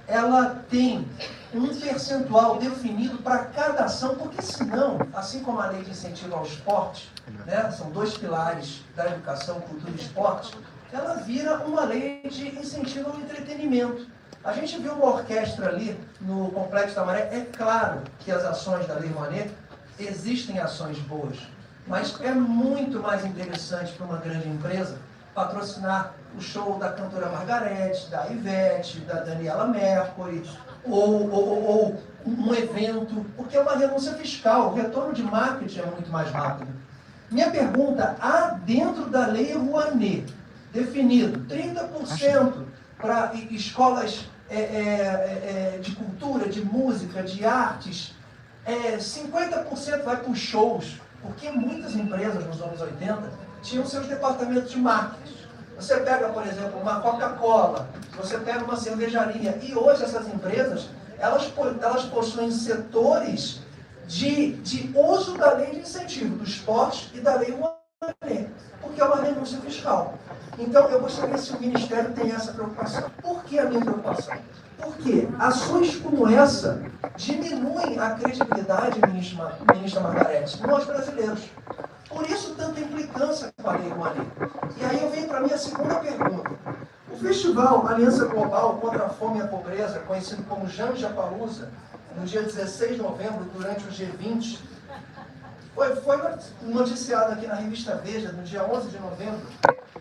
ela tem um percentual definido para cada ação, porque senão, assim como a Lei de Incentivo ao Esporte, né, são 2 pilares da educação, cultura e esporte, ela vira uma lei de incentivo ao entretenimento. A gente viu uma orquestra ali no Complexo da Maré. É claro que as ações da Lei Rouanet, existem ações boas, mas é muito mais interessante para uma grande empresa patrocinar o show da cantora Margareth, da Ivete, da Daniela Mercury, ou um evento, porque é uma renúncia fiscal, o retorno de marketing é muito mais rápido. Minha pergunta, há dentro da Lei Rouanet definido 30% para escolas de cultura, de música, de artes, 50% vai para os shows, porque muitas empresas nos anos 80 tinham seus departamentos de marketing. Você pega, por exemplo, uma Coca-Cola, você pega uma cervejaria, e hoje essas empresas, elas possuem setores de uso da lei de incentivo, do esporte e da lei Rouanet, porque é uma renúncia fiscal. Então, eu gostaria que o Ministério tenha essa preocupação. Por que a minha preocupação? Porque ações como essa diminuem a credibilidade, ministra Margareth, nós brasileiros. Por isso, tanta implicância com a Lei Rouanet. E aí eu venho para a minha segunda pergunta. O Festival Aliança Global contra a Fome e a Pobreza, conhecido como Janjapalooza, no dia 16 de novembro, durante o G20, foi noticiado aqui na revista Veja, no dia 11 de novembro,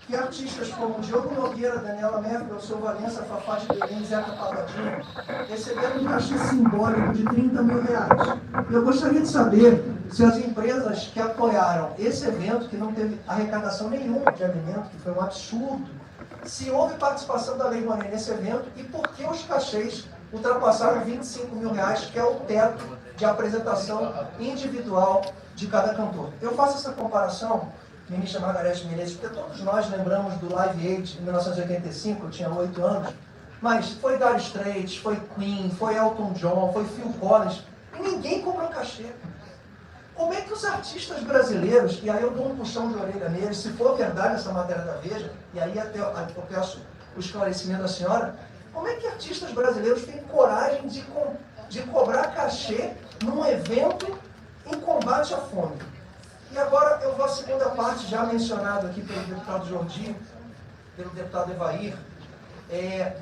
que artistas como Diogo Nogueira, Daniela Mercury, Seu Valença, Fafá de Belém, Zeca Pagodinho, receberam um cachê simbólico de 30 mil reais. E eu gostaria de saber se as empresas que apoiaram esse evento, que não teve arrecadação nenhuma de alimento, que foi um absurdo, se houve participação da Lei Rouanet nesse evento e por que os cachês ultrapassaram 25 mil reais, que é o teto de apresentação individual de cada cantor. Eu faço essa comparação, ministra Margareth Menezes, porque todos nós lembramos do Live Aid em 1985, eu tinha 8 anos, mas foi Dire Straits, foi Queen, foi Elton John, foi Phil Collins, e ninguém cobrou cachê. Como é que os artistas brasileiros, e aí eu dou um puxão de orelha neles, se for verdade essa matéria da Veja, e aí até eu peço o esclarecimento da senhora, como é que artistas brasileiros têm coragem de cobrar cachê num evento em combate à fome? E agora eu vou à segunda parte, já mencionada aqui pelo deputado Jordi, pelo deputado Evair,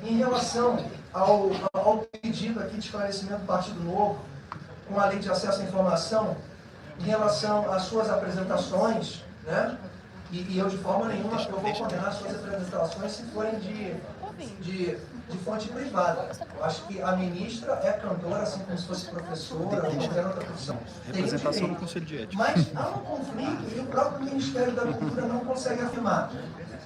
em relação ao pedido aqui de esclarecimento do Partido Novo, com a lei de acesso à informação, em relação às suas apresentações, né? E eu de forma nenhuma eu vou condenar as suas apresentações se forem de fonte privada. Eu acho que a ministra é cantora, assim como se fosse professora ou qualquer outra profissão. Representação no Conselho de Ética. Mas há um conflito e o próprio Ministério da Cultura não consegue afirmar.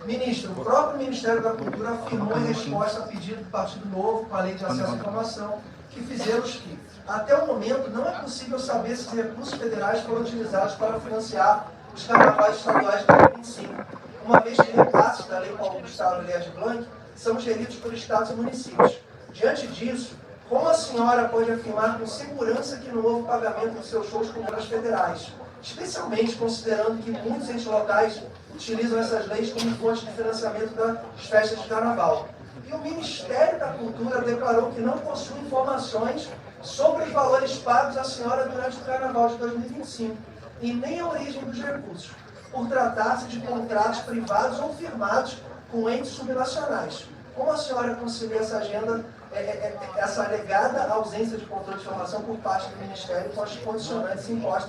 Ministro, o próprio Ministério da Cultura afirmou em resposta a pedido do Partido Novo, com a Lei de Acesso à Informação, que fizemos que, até o momento, não é possível saber se recursos federais foram utilizados para financiar os carnavais estaduais de 2025, uma vez que repasses da Lei Paulo Gustavo Eliade Blanc são geridos por estados e municípios. Diante disso, como a senhora pode afirmar com segurança que não houve pagamento de seus shows com obras federais, especialmente considerando que muitos entes locais utilizam essas leis como fonte de financiamento das festas de carnaval? E o Ministério da Cultura declarou que não possui informações sobre os valores pagos à senhora durante o Carnaval de 2025 e nem a origem dos recursos, por tratar-se de contratos privados ou firmados com entes subnacionais. Como a senhora concilia essa agenda, essa alegada ausência de controle de informação por parte do Ministério com as condicionantes impostas